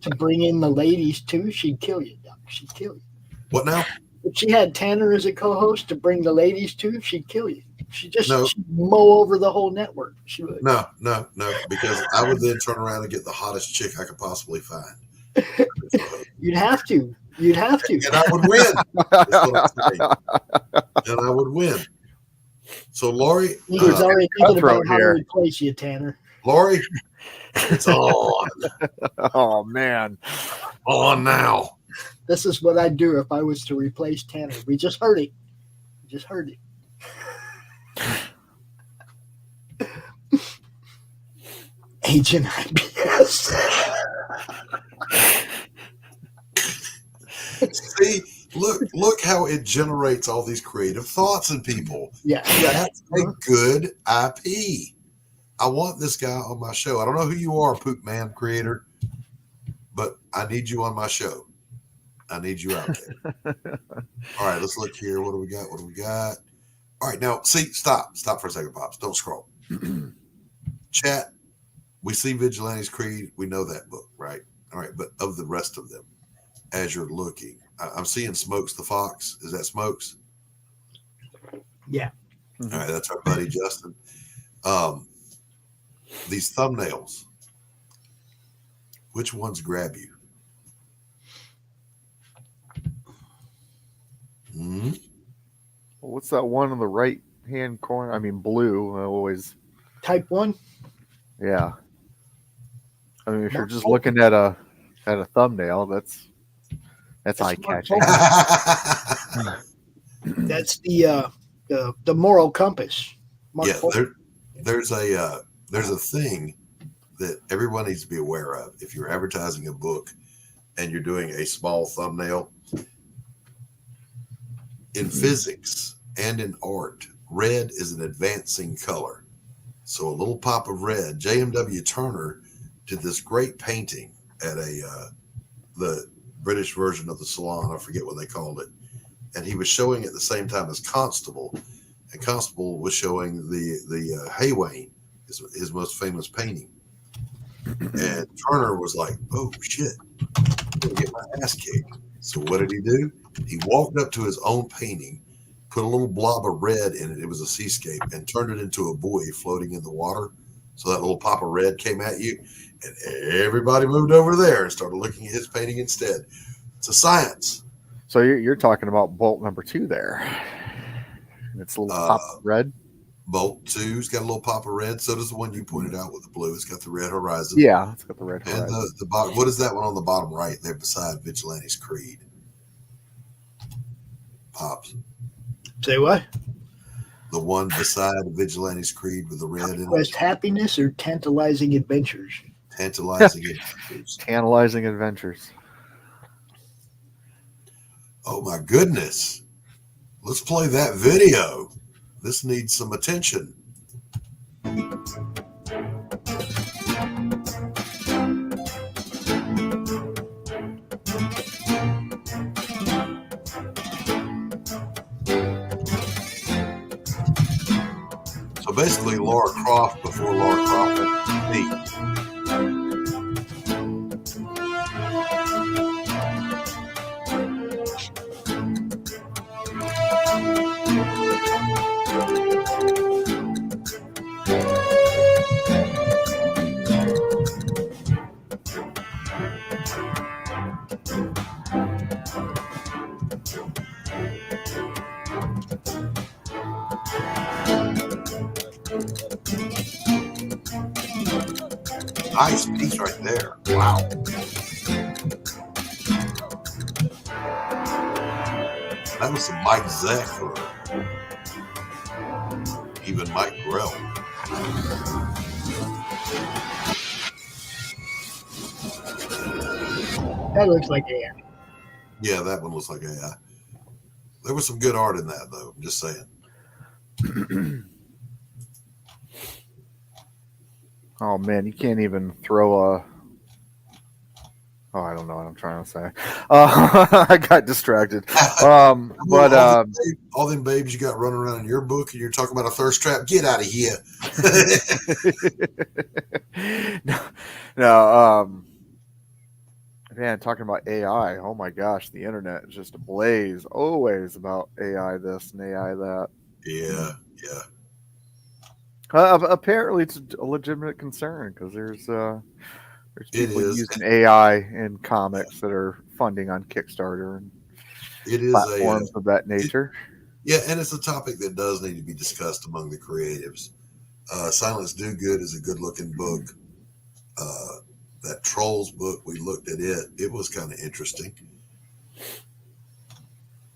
to bring in the ladies too, she'd kill you, Doc. She'd kill you. What now? If she had Tanner as a co-host to bring the ladies too, she'd kill you. She'd mow over the whole network. She would. No, because I would then turn around and get the hottest chick I could possibly find. You'd have to. And I would win. That's what I'm saying. And I would win. So, Laurie, he was already thinking about how to replace you, Tanner. Laurie, it's on. Oh man, on now. This is what I'd do if I was to replace Tanner. We just heard it. Agent IBS. See, look how it generates all these creative thoughts in people. Yeah. That's a good IP. I want this guy on my show. I don't know who you are, Poop Man creator, but I need you on my show. I need you out there. All right, let's look here. What do we got? All right, now, see, stop for a second, Pops. Don't scroll. Chat, we see Vigilante's Creed. We know that book, right? All right, but of the rest of them, as you're looking, I'm seeing Smokes the Fox. Is that Smokes? Yeah. All right, that's our buddy Justin. These thumbnails, which ones grab you? Well, what's that one on the right hand corner? I mean, blue. I always type 1. Yeah. I mean, if you're just looking at a thumbnail, that's eye catching. That's the moral compass. Yeah, there's a thing that everyone needs to be aware of. If you're advertising a book and you're doing a small thumbnail, in physics and in art, red is an advancing color. So a little pop of red. J.M.W. Turner did this great painting at the British version of the Salon. I forget what they called it. And he was showing at the same time as Constable. And Constable was showing the Haywain, his most famous painting. And Turner was like, oh, shit, I'm going to get my ass kicked. So what did he do? He walked up to his own painting, put a little blob of red in it. It was a seascape, and turned it into a buoy floating in the water. So that little pop of red came at you, and everybody moved over there and started looking at his painting instead. It's a science. So you're talking about bolt number 2 there. It's a little pop of red. Bolt 2's got a little pop of red. So does the one you pointed out with the blue. It's got the red horizon. Yeah, it's got the red horizon. And the bottom. What is that one on the bottom right there beside Vigilante's Creed? Pops. Say what? The one beside Vigilante's Creed with the red in it. Quest Happiness or Tantalizing Adventures? Tantalizing Adventures. Tantalizing Adventures. Oh my goodness. Let's play that video. This needs some attention. So basically, Laura Croft before Laura Croft had me. Nice piece right there. Wow. That was some Mike Zeck or even Mike Grell. That looks like AI. Yeah, that one looks like AI. There was some good art in that, though. I'm just saying. Oh man, you can't even throw I don't know what I'm trying to say. I got distracted. All them babes you got running around in your book, and you're talking about a thirst trap. Get out of here. No. Man, talking about AI. Oh my gosh, the internet is just ablaze. Always about AI this and AI that. Yeah. Apparently, it's a legitimate concern because there's people using AI in comics that are funding on Kickstarter and platforms of that nature. And it's a topic that does need to be discussed among the creatives. Silence Do Good is a good-looking book. That Trolls book, we looked at it. It was kind of interesting.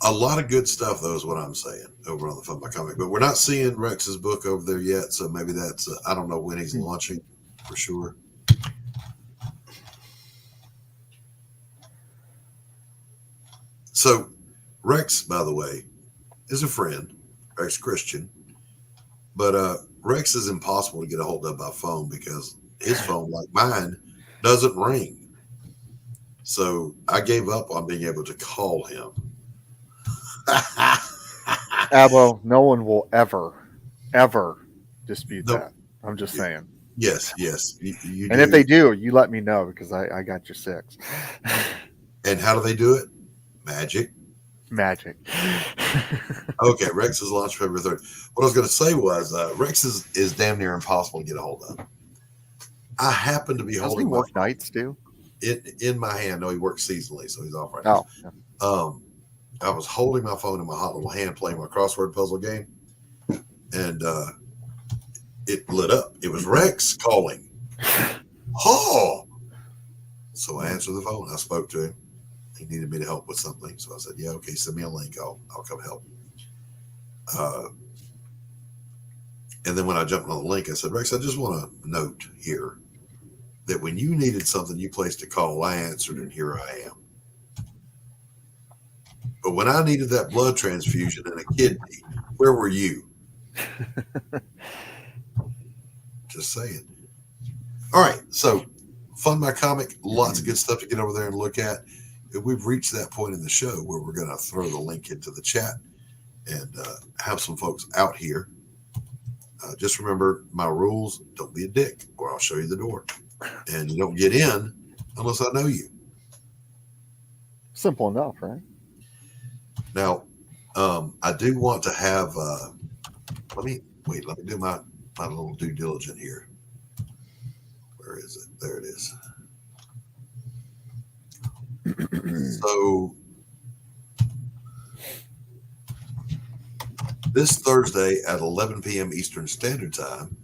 A lot of good stuff, though, is what I'm saying over on the Fun by Comic. But we're not seeing Rex's book over there yet, so maybe that's, I don't know when he's launching for sure. So, Rex, by the way, is a friend, Rex Christian, but Rex is impossible to get a hold of by phone because his phone, like mine, doesn't ring. So I gave up on being able to call him. Abo, no one will ever dispute that. I'm just saying. Yes. You and if they do, you let me know because I got your 6. And how do they do it? Magic. Okay, Rex is launched February 3rd. What I was going to say was Rex is damn near impossible to get a hold of. I happen to be holding. Does he work nights too? In my hand. No, he works seasonally, so he's off right now. I was holding my phone in my hot little hand playing my crossword puzzle game, and it lit up. It was Rex calling. Oh! So I answered the phone. I spoke to him. He needed me to help with something. So I said, yeah, okay, send me a link. I'll come help. And then when I jumped on the link, I said, Rex, I just want to note here that when you needed something, you placed a call, I answered, and here I am. But when I needed that blood transfusion and a kidney, where were you? Just saying. All right, so Fun by Comic, lots of good stuff to get over there and look at. We've reached that point in the show where we're going to throw the link into the chat and have some folks out here. Just remember my rules. Don't be a dick or I'll show you the door. And you don't get in unless I know you. Simple enough, right? Now, I do want to have, let me do my little due diligence here. Where is it? There it is. So this Thursday at 11 p.m. Eastern Standard Time,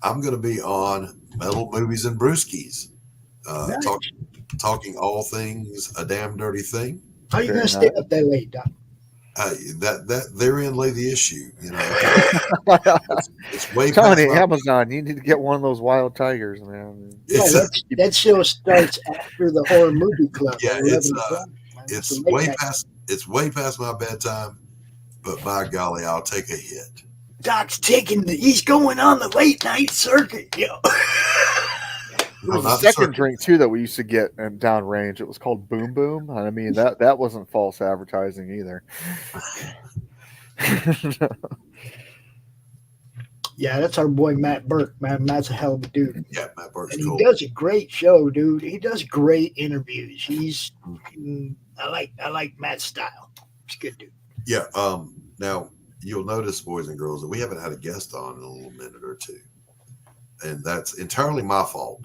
I'm going to be on Metal Movies and Brewskis, Nice. talking all things A Damn Dirty Thing. How are you going to stay up that late, Doc? That therein lay the issue. You know, it's way Telling past you, my- Amazon, you need to get one of those wild tigers, man. That show starts after the horror movie club. Yeah, at 11 o'clock. it's a late way night. past my bedtime, but by golly, I'll take a hit. Doc's he's going on the late night circuit, yo. There was a second drink too that we used to get in downrange. It was called Boom Boom. I mean that wasn't false advertising either. Yeah, that's our boy Matt Burke. Man, Matt's a hell of a dude. Yeah, Matt Burke's and cool. he does a great show, dude. He does great interviews. I like Matt's style. He's a good dude. Yeah. Now you'll notice, boys and girls, that we haven't had a guest on in a little minute or two, and that's entirely my fault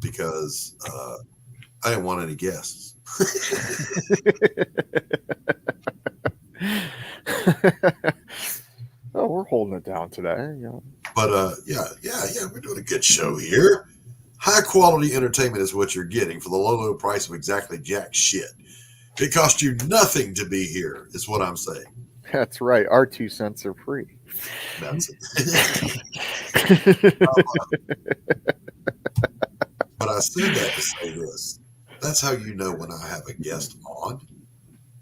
because I didn't want any guests. Oh, we're holding it down today. Yeah. But yeah, we're doing a good show here. High quality entertainment is what you're getting for the low price of exactly jack shit. It cost you nothing to be here, is what I'm saying. That's right. Our 2 cents are free. That's it. But I said that to say this. That's how you know when I have a guest on.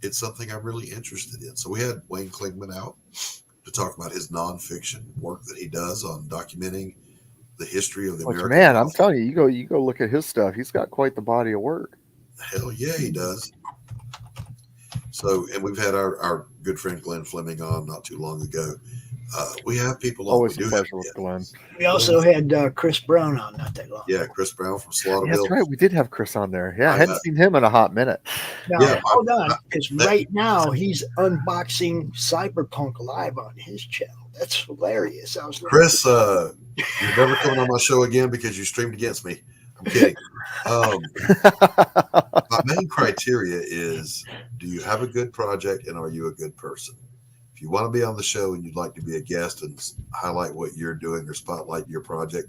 It's something I'm really interested in. So we had Wayne Klingman out to talk about his nonfiction work that he does on documenting the history of the American. Man, I'm telling you, you go look at his stuff. He's got quite the body of work. Hell yeah, he does. So, and we've had our good friend Glenn Fleming on not too long ago. We have people on. Always a pleasure with Glenn. We also had Chris Brown on not that long. Yeah, Chris Brown from Yeah, Slaughterville. that's right. We did have Chris on there. Yeah, I hadn't seen him in a hot minute. Now, hold on, because right now he's unboxing Cyberpunk live on his channel. That's hilarious. I was Chris, you're never coming on my show again because you streamed against me. I'm kidding. My main criteria is, do you have a good project and are you a good person? If you want to be on the show and you'd like to be a guest and highlight what you're doing or spotlight your project,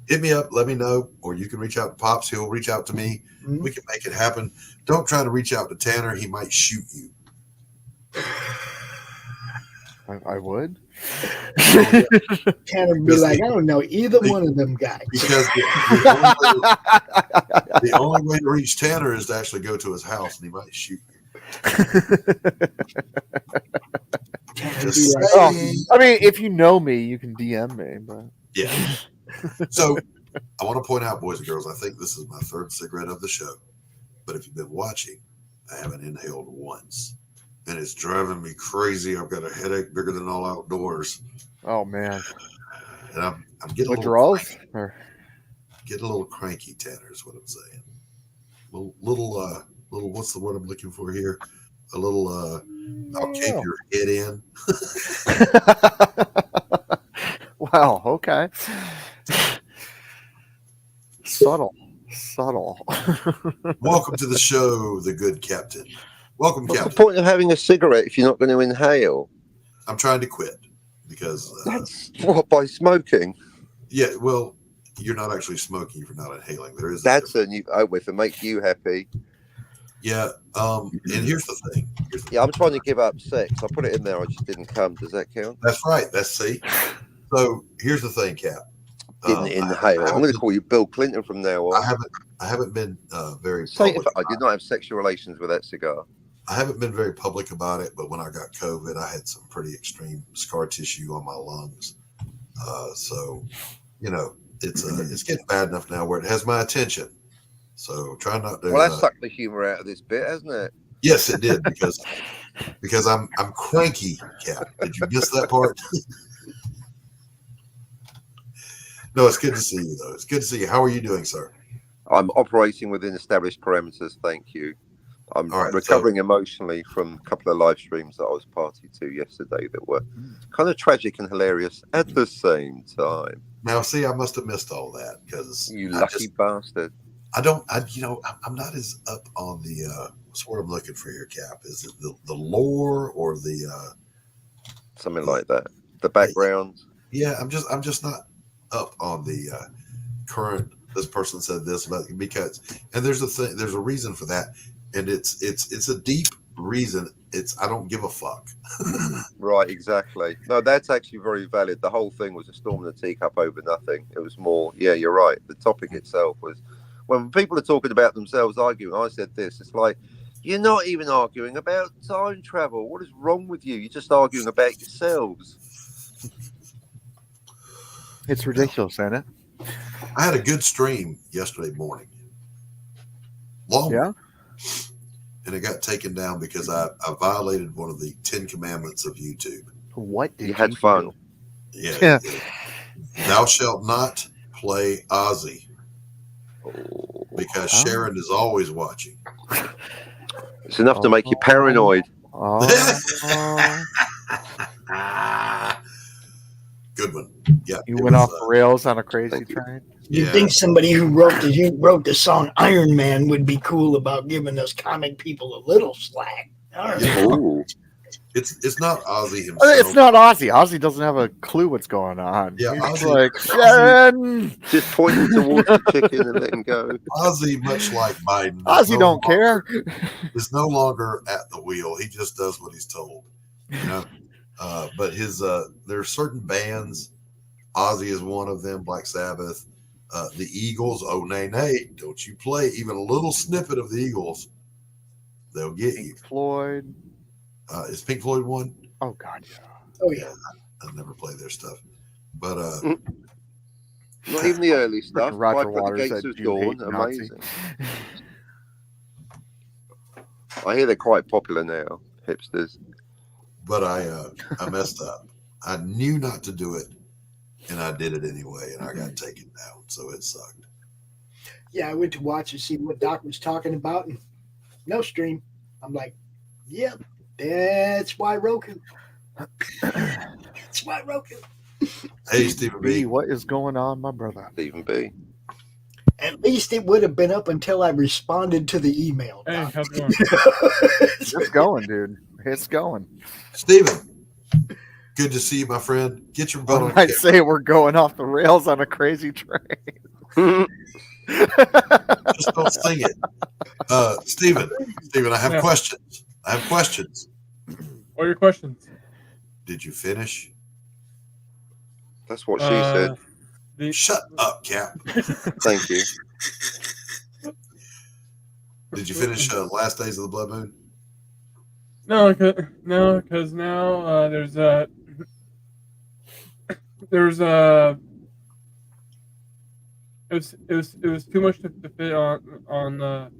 hit me up, let me know, or you can reach out to Pops. He'll reach out to me. Mm-hmm. We can make it happen. Don't try to reach out to Tanner. He might shoot you. I would. Tanner would be like, I don't know either one of them guys. Because the only way to reach Tanner is to actually go to his house and he might shoot you. I mean, if you know me, you can DM me. But yeah. So I want to point out, boys and girls, I think this is my third cigarette of the show. But if you've been watching, I haven't inhaled once. And it's driving me crazy. I've got a headache bigger than all outdoors. Oh man. And I'm getting withdrawals? Getting a little cranky, Tanner, is what I'm saying. Little what's the word I'm looking for here? A little I'll cave your head in. Wow, okay. Subtle. Welcome to the show, the good captain. Welcome, What's Captain. the point of having a cigarette if you're not going to inhale? I'm trying to quit because that's what, by smoking? Yeah, well, you're not actually smoking if you're not inhaling. There is that's a new if it makes you happy. Yeah, and here's the thing. I'm trying to give up sex. I put it in there. I just didn't come. Does that count? That's right. See. So here's the thing, Cap. Didn't inhale. I'm going to call you Bill Clinton from now on. I haven't been very public. I did not have sexual relations with that cigar. I haven't been very public about it, but when I got COVID, I had some pretty extreme scar tissue on my lungs. So, it's getting bad enough now where it has my attention. So try not to. Well, that sucked the humor out of this bit, hasn't it? Yes, it did because I'm cranky, Cap. Did you miss that part? No, it's good to see you though. It's good to see you. How are you doing, sir? I'm operating within established parameters. Thank you. I'm recovering emotionally from a couple of live streams that I was party to yesterday that were kind of tragic and hilarious at the same time. Now, see, I must have missed all that because you lucky bastard. I'm not as up on the what's what I'm looking for here, Cap. Is it the lore or the something like that? The background. Yeah, I'm just not up on the current. This person said this about because, and there's a reason for that. And it's a deep reason. I don't give a fuck. Right, exactly. No, that's actually very valid. The whole thing was a storm in the teacup over nothing. It was more, yeah, you're right. The topic itself was, when people are talking about themselves arguing, I said this, it's like, you're not even arguing about time travel. What is wrong with you? You're just arguing about yourselves. It's ridiculous, isn't it? I had a good stream yesterday morning. Long. Yeah. And it got taken down because I violated one of the 10 commandments of YouTube. What did you had fun? Yeah. Thou shalt not play Ozzy because Sharon is always watching. It's enough to make you paranoid. Good one. Yeah. You went off the rails on a crazy train. You'd think somebody who wrote the song Iron Man would be cool about giving us comic people a little slack. It's not Ozzy himself. It's not Ozzy. Ozzy doesn't have a clue what's going on. Yeah, he's Ozzy, like Sharon. Just pointing towards the chicken and letting go. Ozzy, much like Biden, Ozzy don't care. Is no longer at the wheel. He just does what he's told. But there are certain bands. Ozzy is one of them. Black Sabbath, the Eagles. Oh, nay, don't you play even a little snippet of the Eagles? They'll get you. Floyd. Is Pink Floyd one? Oh God, yeah. Oh yeah. I never play their stuff, but not even the early stuff. Roger Right, Waters the Gates of Dawn, amazing. I hear they're quite popular now, hipsters. But I messed up. I knew not to do it, and I did it anyway, and I got taken down, so it sucked. Yeah, I went to watch and see what Doc was talking about, and no stream. I'm like, yep, that's why Roku. That's why Roku. Hey, Stephen B. What is going on, my brother? Stephen B. At least it would have been up until I responded to the email. Hey, how's it going? It's going, dude. It's going. Stephen, good to see you, my friend. Get your butt on I'd camera. say we're going off the rails on a crazy train. Just don't sing it. Stephen, I have Yeah. questions. What are your questions? Did you finish? That's what she said. Shut up, Cap. Thank you. Did you finish Last Days of the Blood Moon? No, because now there's it was too much to fit on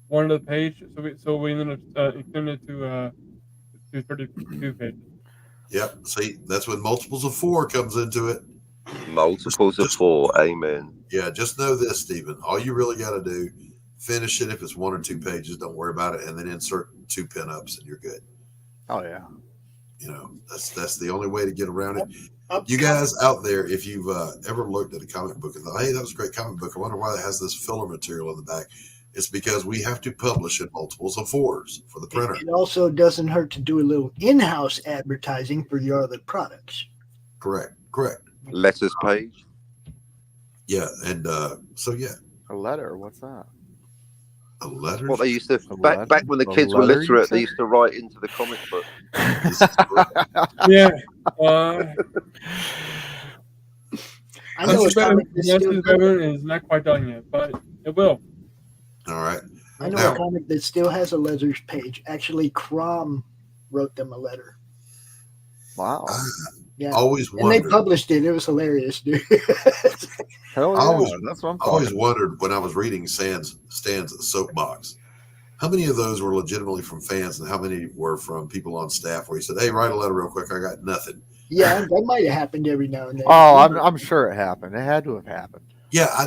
one of the page, so we ended up extending it to 32 pages. Yep. See, that's when multiples of 4 comes into it. Multiples of 4. Amen. Yeah, just know this, Stephen. All you really got to do, finish it. If it's 1 or 2 pages, don't worry about it, and then insert 2 pinups, and you're good. Oh yeah. You know, that's the only way to get around it. You guys out there, if you've ever looked at a comic book and thought, hey, that was a great comic book, I wonder why it has this filler material in the back. It's because we have to publish in multiples of 4s for the printer. It also doesn't hurt to do a little in-house advertising for your other products. Correct. Letters page. Yeah, and so yeah. A letter. What's that? A letter. What they used to back when the A kids were letter, literate, you they said? used to write into the comic book. Yeah. I know a comic that's still is not quite done yet, but it will. All right. I know a comic that still has a letters page. Actually, Crom wrote them a letter. Wow. Yeah. Always and wondered. they published it. It was hilarious, dude. Hell yeah. That's what I'm I always talking wondered when I was reading Stan's soapbox, how many of those were legitimately from fans and how many were from people on staff where he said, hey, write a letter real quick. I got nothing. Yeah, that might have happened every now and then. Oh, I'm sure it happened. It had to have happened. Yeah, I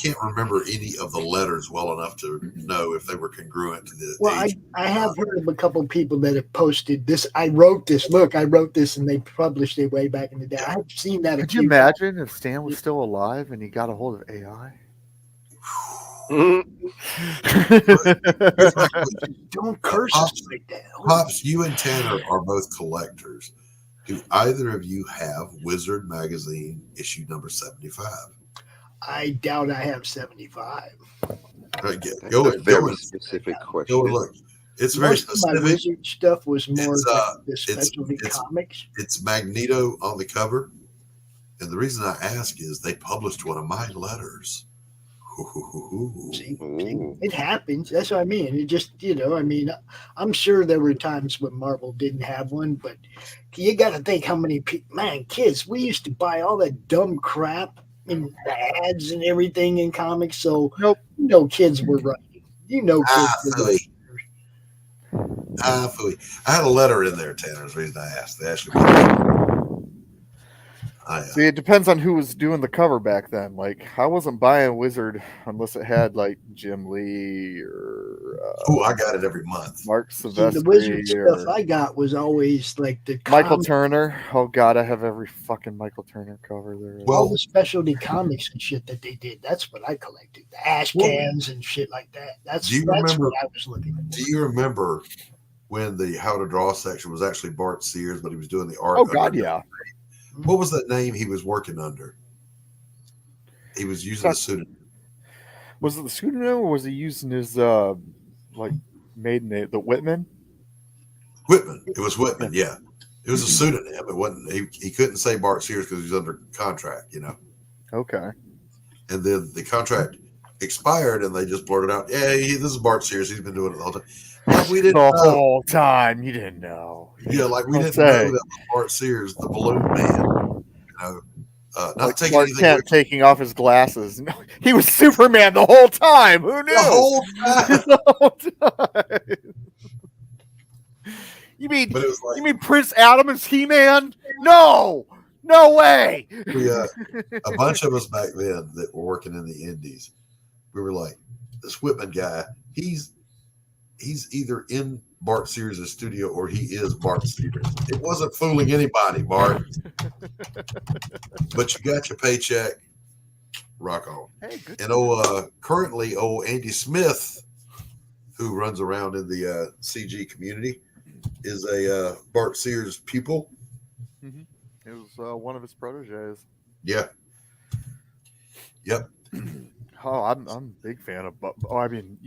can't remember any of the letters well enough to know if they were congruent to the Well, age. I have heard of a couple people that have posted this. I wrote this, and they published it way back in the day. I've seen that. Could you imagine if Stan was still alive and he got a hold of AI? Don't curse us like that. Pops, you and Tanner are both collectors. Do either of you have Wizard Magazine issue number 75? I doubt I have 75. Right, Go a very specific question. Go and look. It's very Most of my specific. Wizard stuff was more It's, like the specialty comics. It's Magneto on the cover. And the reason I ask is they published one of my letters. See, it happens. That's what I mean. It just, I'm sure there were times when Marvel didn't have one, but you got to think how many people, kids, we used to buy all that dumb crap in the ads and everything in comics. So, kids were writing. Kids were writing. I had a letter in there, Tanner, is the reason I asked. They actually See, it depends on who was doing the cover back then. Like, I wasn't buying Wizard unless it had like Jim Lee or I got it every month. Mark See, Silvestri. the Wizard or stuff I got was always like the Michael comic- Turner. Oh God, I have every fucking Michael Turner cover there. all the specialty comics and shit that they did. That's what I collected. The ash cans and shit like that. That's what I was looking at. Do you remember when the How to Draw section was actually Bart Sears, but he was doing the art? Oh God, yeah. What was that name he was working under? He was using a pseudonym. Was it the pseudonym or was he using his maiden name, the Whitman? Whitman. It was Whitman. Yeah, it was a pseudonym. It wasn't. He couldn't say Bart Sears because he was under contract. Okay. And then the contract expired, and they just blurted out, "Yeah, this is Bart Sears. He's been doing it the whole time." Like we didn't the know. whole time. You didn't know. Yeah, like we Don't didn't say. know that was Bart Sears, the balloon man. Not Like taking Clark anything Kent taking off his glasses. No, he was Superman the whole time. Who knew? the whole time. The whole time. You mean But it was like, you mean Prince Adam is He-Man? No, no way. we, a bunch of us back then that were working in the Indies, we were like, this Whitman guy, he's either in Bart Sears' studio or he is Bart Sears. It wasn't fooling anybody, Bart. But you got your paycheck. Rock on. Hey, good. And currently, Andy Smith, who runs around in the CG community, is a Bart Sears pupil. Mm-hmm. It was one of his proteges. Yeah. Yep. Oh, I'm a big fan of. I mean,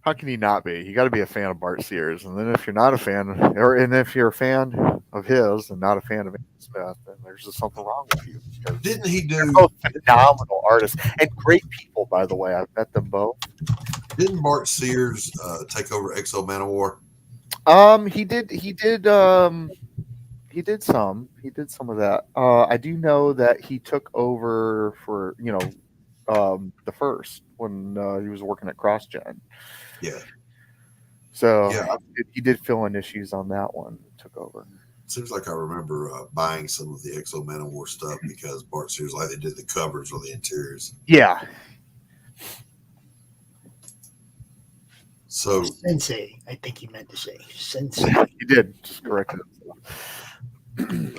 how can you not be? You got to be a fan of Bart Sears, and then if you're not a fan, and if you're a fan of his and not a fan of Andy Smith, then there's just something wrong with you. Didn't he do? They're both phenomenal artists and great people, by the way. I've met them both. Didn't Bart Sears take over Exo Manowar? He did. He did some of that. I do know that he took over for the first when he was working at CrossGen. Yeah. So yeah, he did fill in issues on that one. Took over. Seems like I remember buying some of the Exo Manowar stuff because Bart Sears, like they did the covers or the interiors. Yeah. So Sensei, I think he meant to say Sensei. He did. Just correct it.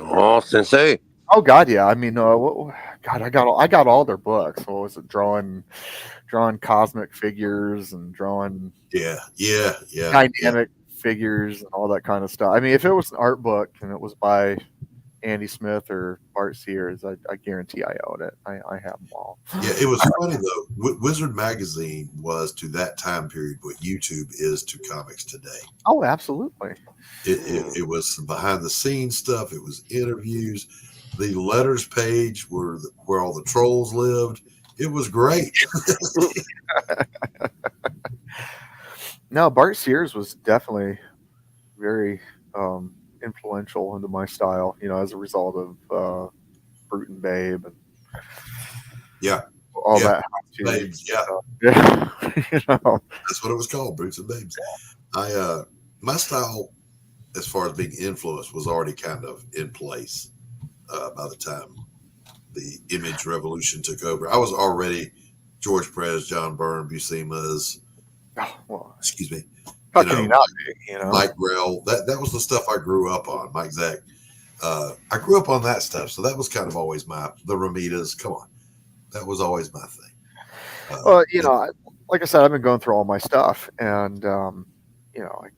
Oh, Sensei. Oh God, yeah. I mean, God, I got all their books. What was it? Drawing cosmic figures and drawing dynamic figures and all that kind of stuff. I mean, if it was an art book and it was by Andy Smith or Bart Sears, I guarantee I own it. I have them all. Yeah, it was funny though. Wizard Magazine was to that time period what YouTube is to comics today. Oh, absolutely. It was some behind the scenes stuff. It was interviews. The letters page where all the trolls lived. It was great. No, Bart Sears was definitely very influential into my style, as a result of Brute and Babe and all that. Babes, yeah. That's what it was called, Brutes and Babes. My style, as far as being influenced, was already kind of in place by the time the image revolution took over. I was already George Perez, John Byrne, Buscema's. Excuse me. How can he not be? Mike Grell. That was the stuff I grew up on. Mike Zack. I grew up on that stuff, so that was kind of always the Ramitas. Come on, that was always my thing. Well, like I said, I've been going through all my stuff, and I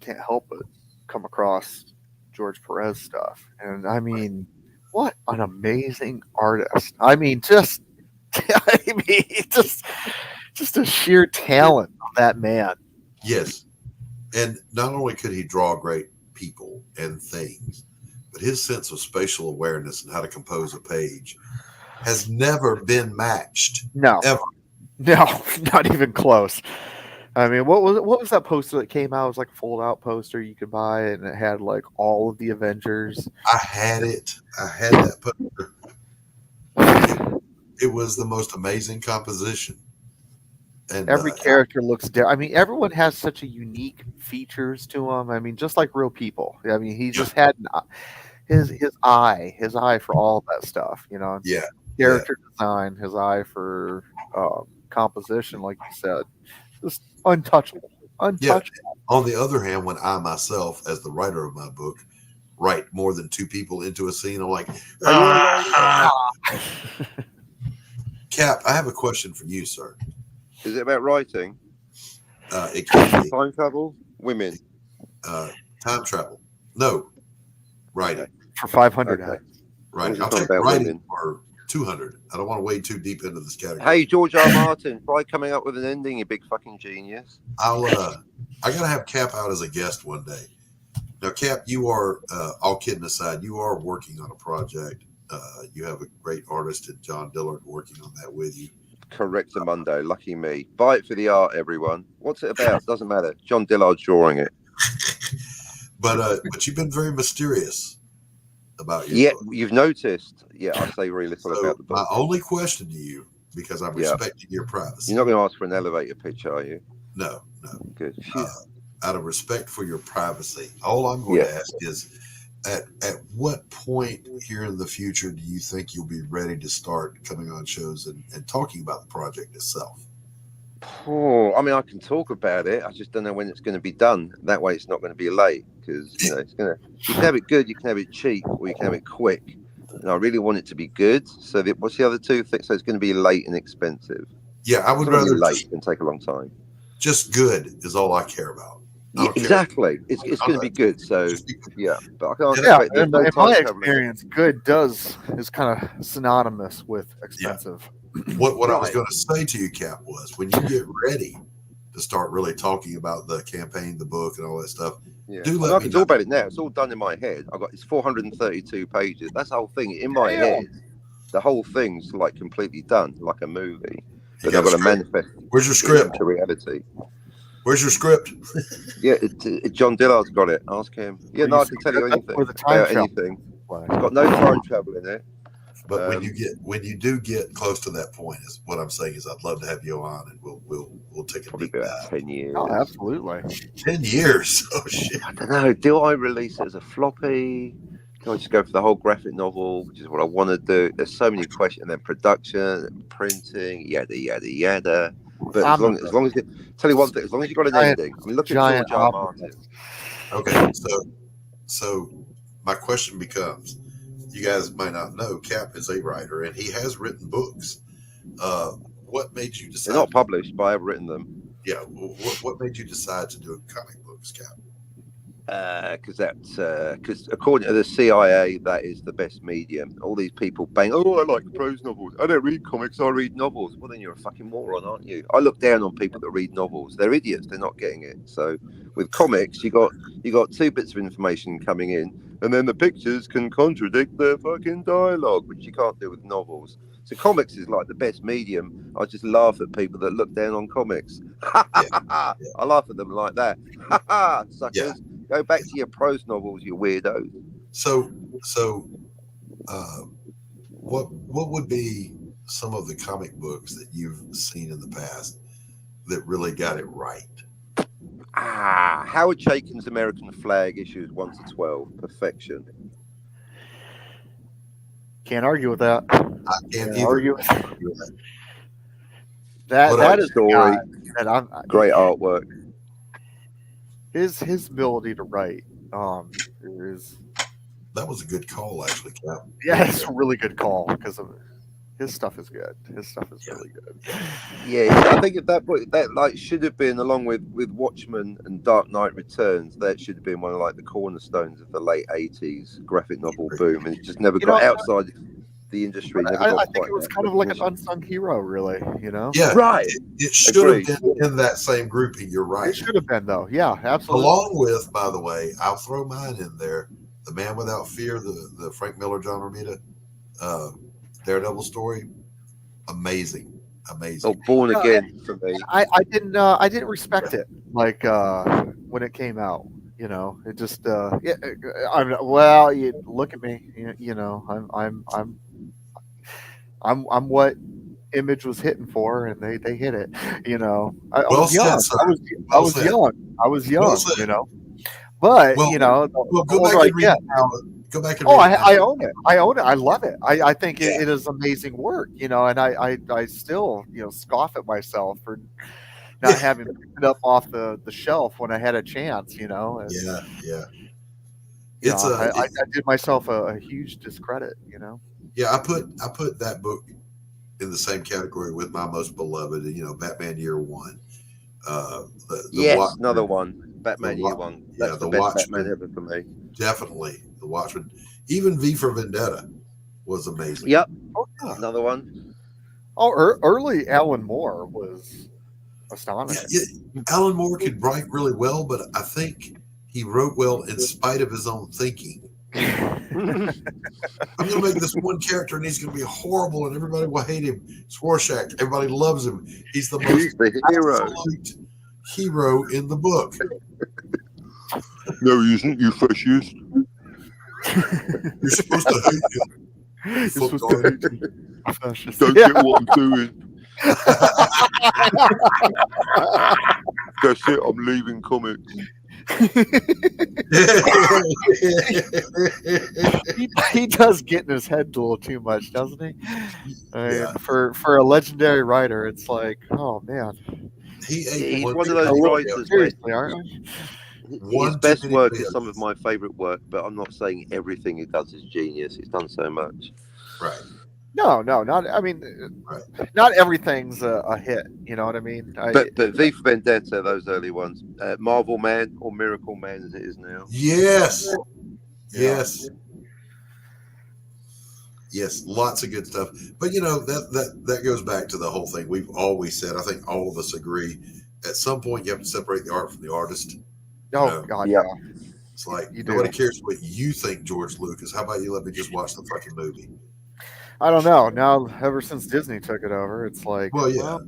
can't help but come across George Perez stuff, and I mean, what an amazing artist! I mean, just a sheer talent of that man. Yes. And not only could he draw great people and things, but his sense of spatial awareness and how to compose a page has never been matched. No. Ever. No, not even close. I mean, what was that poster that came out? It was like a fold-out poster you could buy, and it had like all of the Avengers. I had it. I had that poster. It was the most amazing composition. And every character looks different. I mean, everyone has such a unique features to them. I mean, just like real people. I mean, he just had his eye for all that stuff. Yeah. Character design, his eye for composition, like you said, just untouchable. Yeah. On the other hand, when I myself, as the writer of my book, write more than two people into a scene, I'm like, Cap, I have a question for you, sir. Is it about writing? It can be. Time travel? Women? Time travel. No. Writing. For 500. Okay. Writing. I'll take writing for 200. I don't want to wade too deep into this category. Hey, George R. Martin, try coming up with an ending, you big fucking genius. I gotta have Cap out as a guest one day. Now, Cap, you are, all kidding aside, you are working on a project. You have a great artist in John Dillard working on that with you. Correct, Mundo. Lucky me. Buy it for the art, everyone. What's it about? Doesn't matter. John Dillard's drawing it. But you've been very mysterious. about your Yeah, book. you've noticed. Yeah, I say very little So about the book. my only question to you, because I'm respecting your privacy. You're not going to ask for an elevator pitch, are you? No. Good. Out of respect for your privacy, all I'm going to ask is, at what point here in the future do you think you'll be ready to start coming on shows and talking about the project itself? Oh, I mean, I can talk about it. I just don't know when it's going to be done. That way, it's not going to be late because it's going to. You can have it good, you can have it cheap, or you can have it quick. And I really want it to be good. So, what's the other two things? So it's going to be late and expensive. Yeah, I would It's gonna rather be late and take a long time. Just good is all I care about. Yeah, exactly. It's going to be good. So yeah, but I can't. Yeah, expect there's in no my time traveling. experience, good is kind of synonymous with expensive. What I was going to say to you, Cap, was when you get ready to start really talking about the campaign, the book, and all that stuff, Yeah. do I let can me talk know. about it now. It's all done in my head. It's 432 pages. That's the whole thing in my head. The whole thing's like completely done, like a movie. But I've got to manifest. Where's your script? To reality. Where's your script? Yeah, John Dillard's got it. Ask him. Yeah, no, I can tell you anything about anything. It's got no time travel in it. But when you do get close to that point, is what I'm saying is I'd love to have you on and we'll take a deep dive. 10 years. Oh, absolutely. 10 years. Oh shit. I don't know. Do I release it as a floppy? Do I just go for the whole graphic novel, which is what I want to do? There's so many questions, and then production, and printing, yada yada yada. But as long as you tell you one thing, as long as you got an ending. I mean, look at George R. Martin. Okay, so my question becomes: you guys might not know, Cap is a writer, and he has written books. What made you decide? They're not published, but I've written them. Yeah. What made you decide to do comic books, Cap? Because according to the CIA, that is the best medium. All these people bang, oh, I like prose novels. I don't read comics, I read novels. Well, then you're a fucking moron, aren't you? I look down on people that read novels. They're idiots. They're not getting it. So with comics, you got two bits of information coming in, and then the pictures can contradict their fucking dialogue, which you can't do with novels. So comics is like the best medium. I just laugh at people that look down on comics. I laugh at them like that. Suckers. Yeah. Go back to your prose novels, you weirdos. So, what would be some of the comic books that you've seen in the past that really got it right? Howard Chaykin's American Flag issues 1 to 12, perfection. Can't argue with that. I can't argue with that. That That is story. That Great artwork. His ability to write is. That was a good call, actually, Cap. Yeah, it's a really good call because of his stuff is good. His stuff is really good. Yeah, I think at that point that like should have been, along with Watchmen and Dark Knight Returns, that should have been one of like the cornerstones of the late '80s graphic novel boom, and it just never got outside the industry. I think it was kind of like an unsung hero, really. Yeah, right. It should have been in that same grouping. You're right. It should have been, though. Yeah, absolutely. Along with, by the way, I'll throw mine in there. The Man Without Fear, the Frank Miller, John Romita, Daredevil story, amazing. Oh, Born Again for me. I didn't respect it like when it came out. It just well, you look at me. I'm what Image was hitting for, and they hit it. I was young. I was young. But go back and read. Go back and read. I own it. I love it. I think it is amazing work. And I still scoff at myself for not having picked it up off the shelf when I had a chance. Yeah. I did myself a huge discredit. Yeah, I put that book in the same category with my most beloved. Batman Year One. Yes, another one. Batman Year One. That's the best Watchmen, Batman ever for me. Definitely the Watchmen. Even V for Vendetta was amazing. Yep. Another one. Oh, early Alan Moore was astonishing. Yeah, Alan Moore could write really well, but I think he wrote well in spite of his own thinking. I'm going to make this one character, and he's going to be horrible, and everybody will hate him. Swarshak, everybody loves him. He's the most absolute hero in the book. No, he isn't, you fascist. You're supposed to hate him. You're Fuck supposed God. to hate him. Fascist. Don't get what I'm doing. That's it. I'm leaving comics. he does get in his head a little too much, doesn't he? I mean, for a legendary writer, it's like, oh man, He's one of those writers. Seriously, aren't we? His best work is some of my favourite work, but I'm not saying everything he does is genius. He's done so much. Right. No, not. I mean, not everything's a hit. You know what I mean? But V for Vendetta, those early ones, Marvel Man or Miracle Man as it is now. Yes. Yes. Yes, lots of good stuff. But you know, that goes back to the whole thing. We've always said, I think all of us agree, at some point you have to separate the art from the artist. Oh God, yeah. It's like nobody cares what you think, George Lucas. How about you let me just watch the fucking movie? I don't know. Now, ever since Disney took it over, it's like, well, yeah,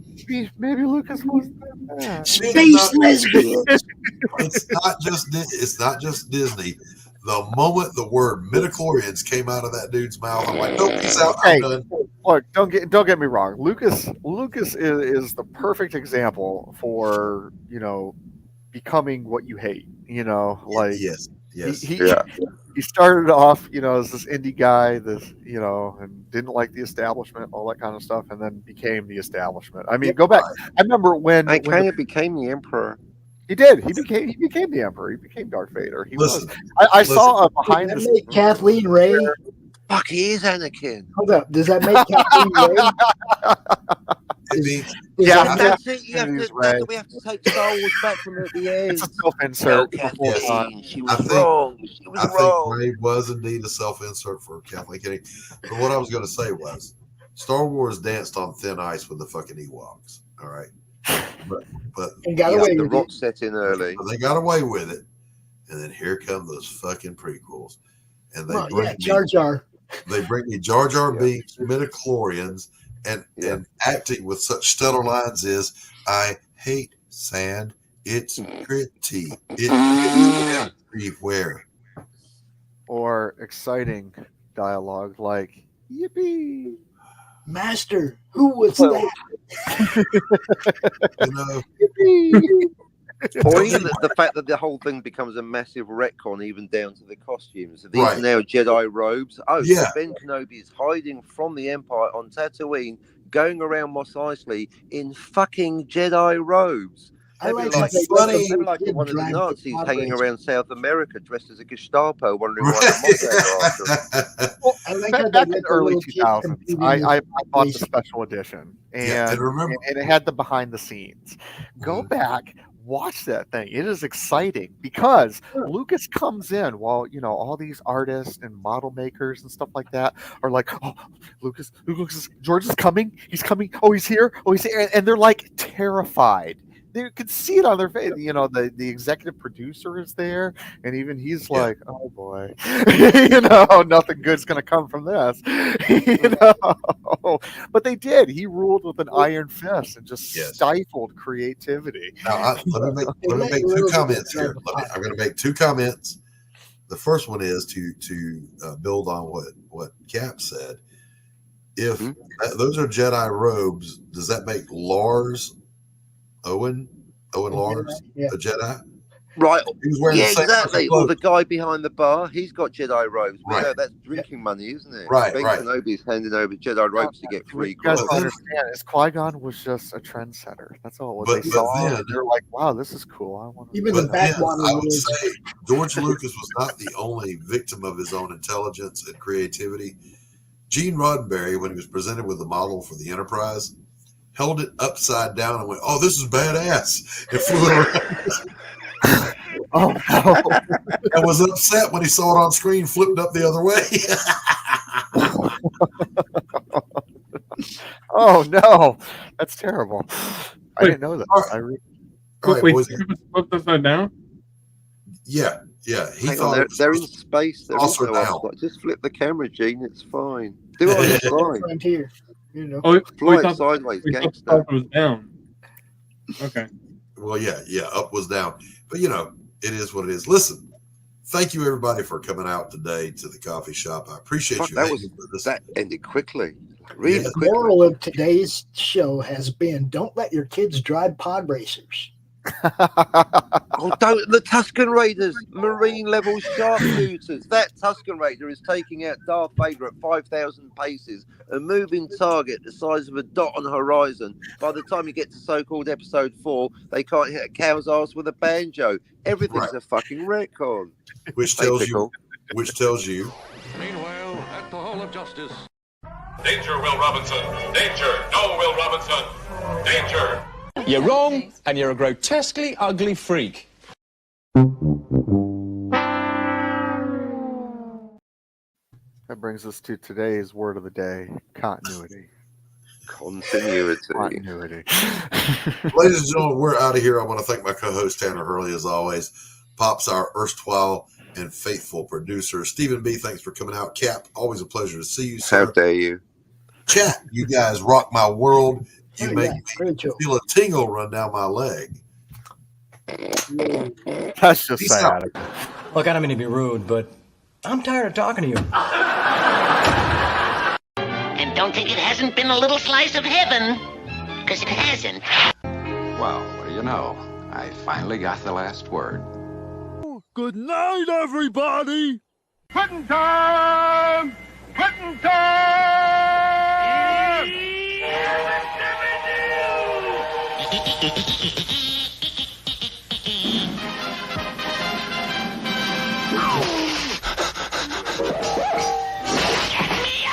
maybe Lucas wasn't that bad. Space lesbians. It's not just Disney. The moment the word midichlorians came out of that dude's mouth, I'm like, nope, peace out. I'm done. Look, don't get me wrong. Lucas is the perfect example for, you know, becoming what you hate. You know, like yes. He started off, you know, as this indie guy, you know, and didn't like the establishment, all that kind of stuff, and then became the establishment. I mean, go back. I remember when kind of became the emperor. He did. He became the emperor. He became Darth Vader. I saw a behind the scenes. Kathleen Ray. Fuck, he is Anakin. Hold up. Does that make Kathleen Ray? Yeah, that's it. We have to take Star Wars back from at the end. It's a self-insert. She was wrong. She was wrong. I think Ray was indeed a self-insert for Kathleen Kennedy. But what I was going to say was, Star Wars danced on thin ice with the fucking Ewoks. All right, but and got away the with rock it. set in early. They got away with it, and then here come those fucking prequels, and they bring Jar Jar. They bring me Jar Jar Binks, midichlorians. And acting with such stellar lines is, I hate sand. It's gritty. It's everywhere. Or exciting dialogue like, yippee. Master, who was that? You know, yippee. Or even the fact that the whole thing becomes a massive retcon, even down to the costumes. These are now Jedi robes. Oh, so Ben Kenobi is hiding from the Empire on Tatooine, going around Mos Eisley in fucking Jedi robes. They were like one of the Nazis hanging around South America dressed as a Gestapo, wondering why the Well, back in the early 2000s, I bought the special edition, and it had the behind the scenes. Go back. Watch that thing. It is exciting because Lucas comes in while, you know, all these artists and model makers and stuff like that are like, oh, George is coming. He's coming. Oh, he's here. Oh, he's here. And they're like terrified. They could see it on their face. You know, the executive producer is there, and even he's like, "Oh boy, you know, nothing good's gonna come from this." You know, but they did. He ruled with an iron fist and just stifled creativity. Now, let me make two comments here. I'm going to make two comments. The first one is to build on what Cap said. If those are Jedi robes, does that make Lars? Owen Lars, a Jedi, right? He was wearing the same exactly. Or the guy behind the bar, he's got Jedi robes. We know that's drinking money, isn't it? Right. Ben Kenobi's handing over Jedi robes to get free. You guys understand? Is Qui-Gon was just a trendsetter. That's all. What they saw, they're like, "Wow, this is cool. I want to." Even the backwater. I would say George Lucas was not the only victim of his own intelligence and creativity. Gene Roddenberry, when he was presented with the model for the Enterprise, held it upside down and went, "Oh, this is badass!" It flew around. Oh no! And was upset when he saw it on screen, flipped up the other way. Oh no, that's terrible. I didn't know that. Wait, flipped upside down? Yeah. He Hang thought on, they're in space. They're also also down. just flip the camera, Gene. It's fine. Do it on the fly. Frontier, you know. Oh, Fly it sideways, gangster. It was down. Okay. Well, yeah, up was down. But, you know, it is what it is. Listen, Thank you, everybody, for coming out today to the coffee shop. I appreciate Fuck, you. that ended quickly. Really Yes. The quickly. moral of today's show has been: don't let your kids drive pod racers. Oh, don't the Tusken Raiders, Marine level sharpshooters. That Tusken Raider is taking out Darth Vader at 5,000 paces, a moving target the size of a dot on the horizon. By the time you get to so-called episode 4, they can't hit a cow's ass with a banjo. Everything's a fucking record. Which tells you. Meanwhile, at the Hall of Justice. Danger, Will Robinson. Danger. No, Will Robinson. Danger. You're wrong, and you're a grotesquely ugly freak. That brings us to today's word of the day: continuity. Continuity. Ladies and gentlemen, we're out of here. I want to thank my co-host Tanner Hurley, as always. Pops, our erstwhile and faithful producer. Stephen B., thanks for coming out. Cap, always a pleasure to see you, sir. How dare you? Chat, you guys rock my world. You make me great job. feel a tingle run down my leg. That's just Peace sad. Look, I don't mean to be rude, but I'm tired of talking to you. And don't think it hasn't been a little slice of heaven, because it hasn't. Well, what do you know? I finally got the last word. Good night, everybody. Quitting time. Quitting time. Oh!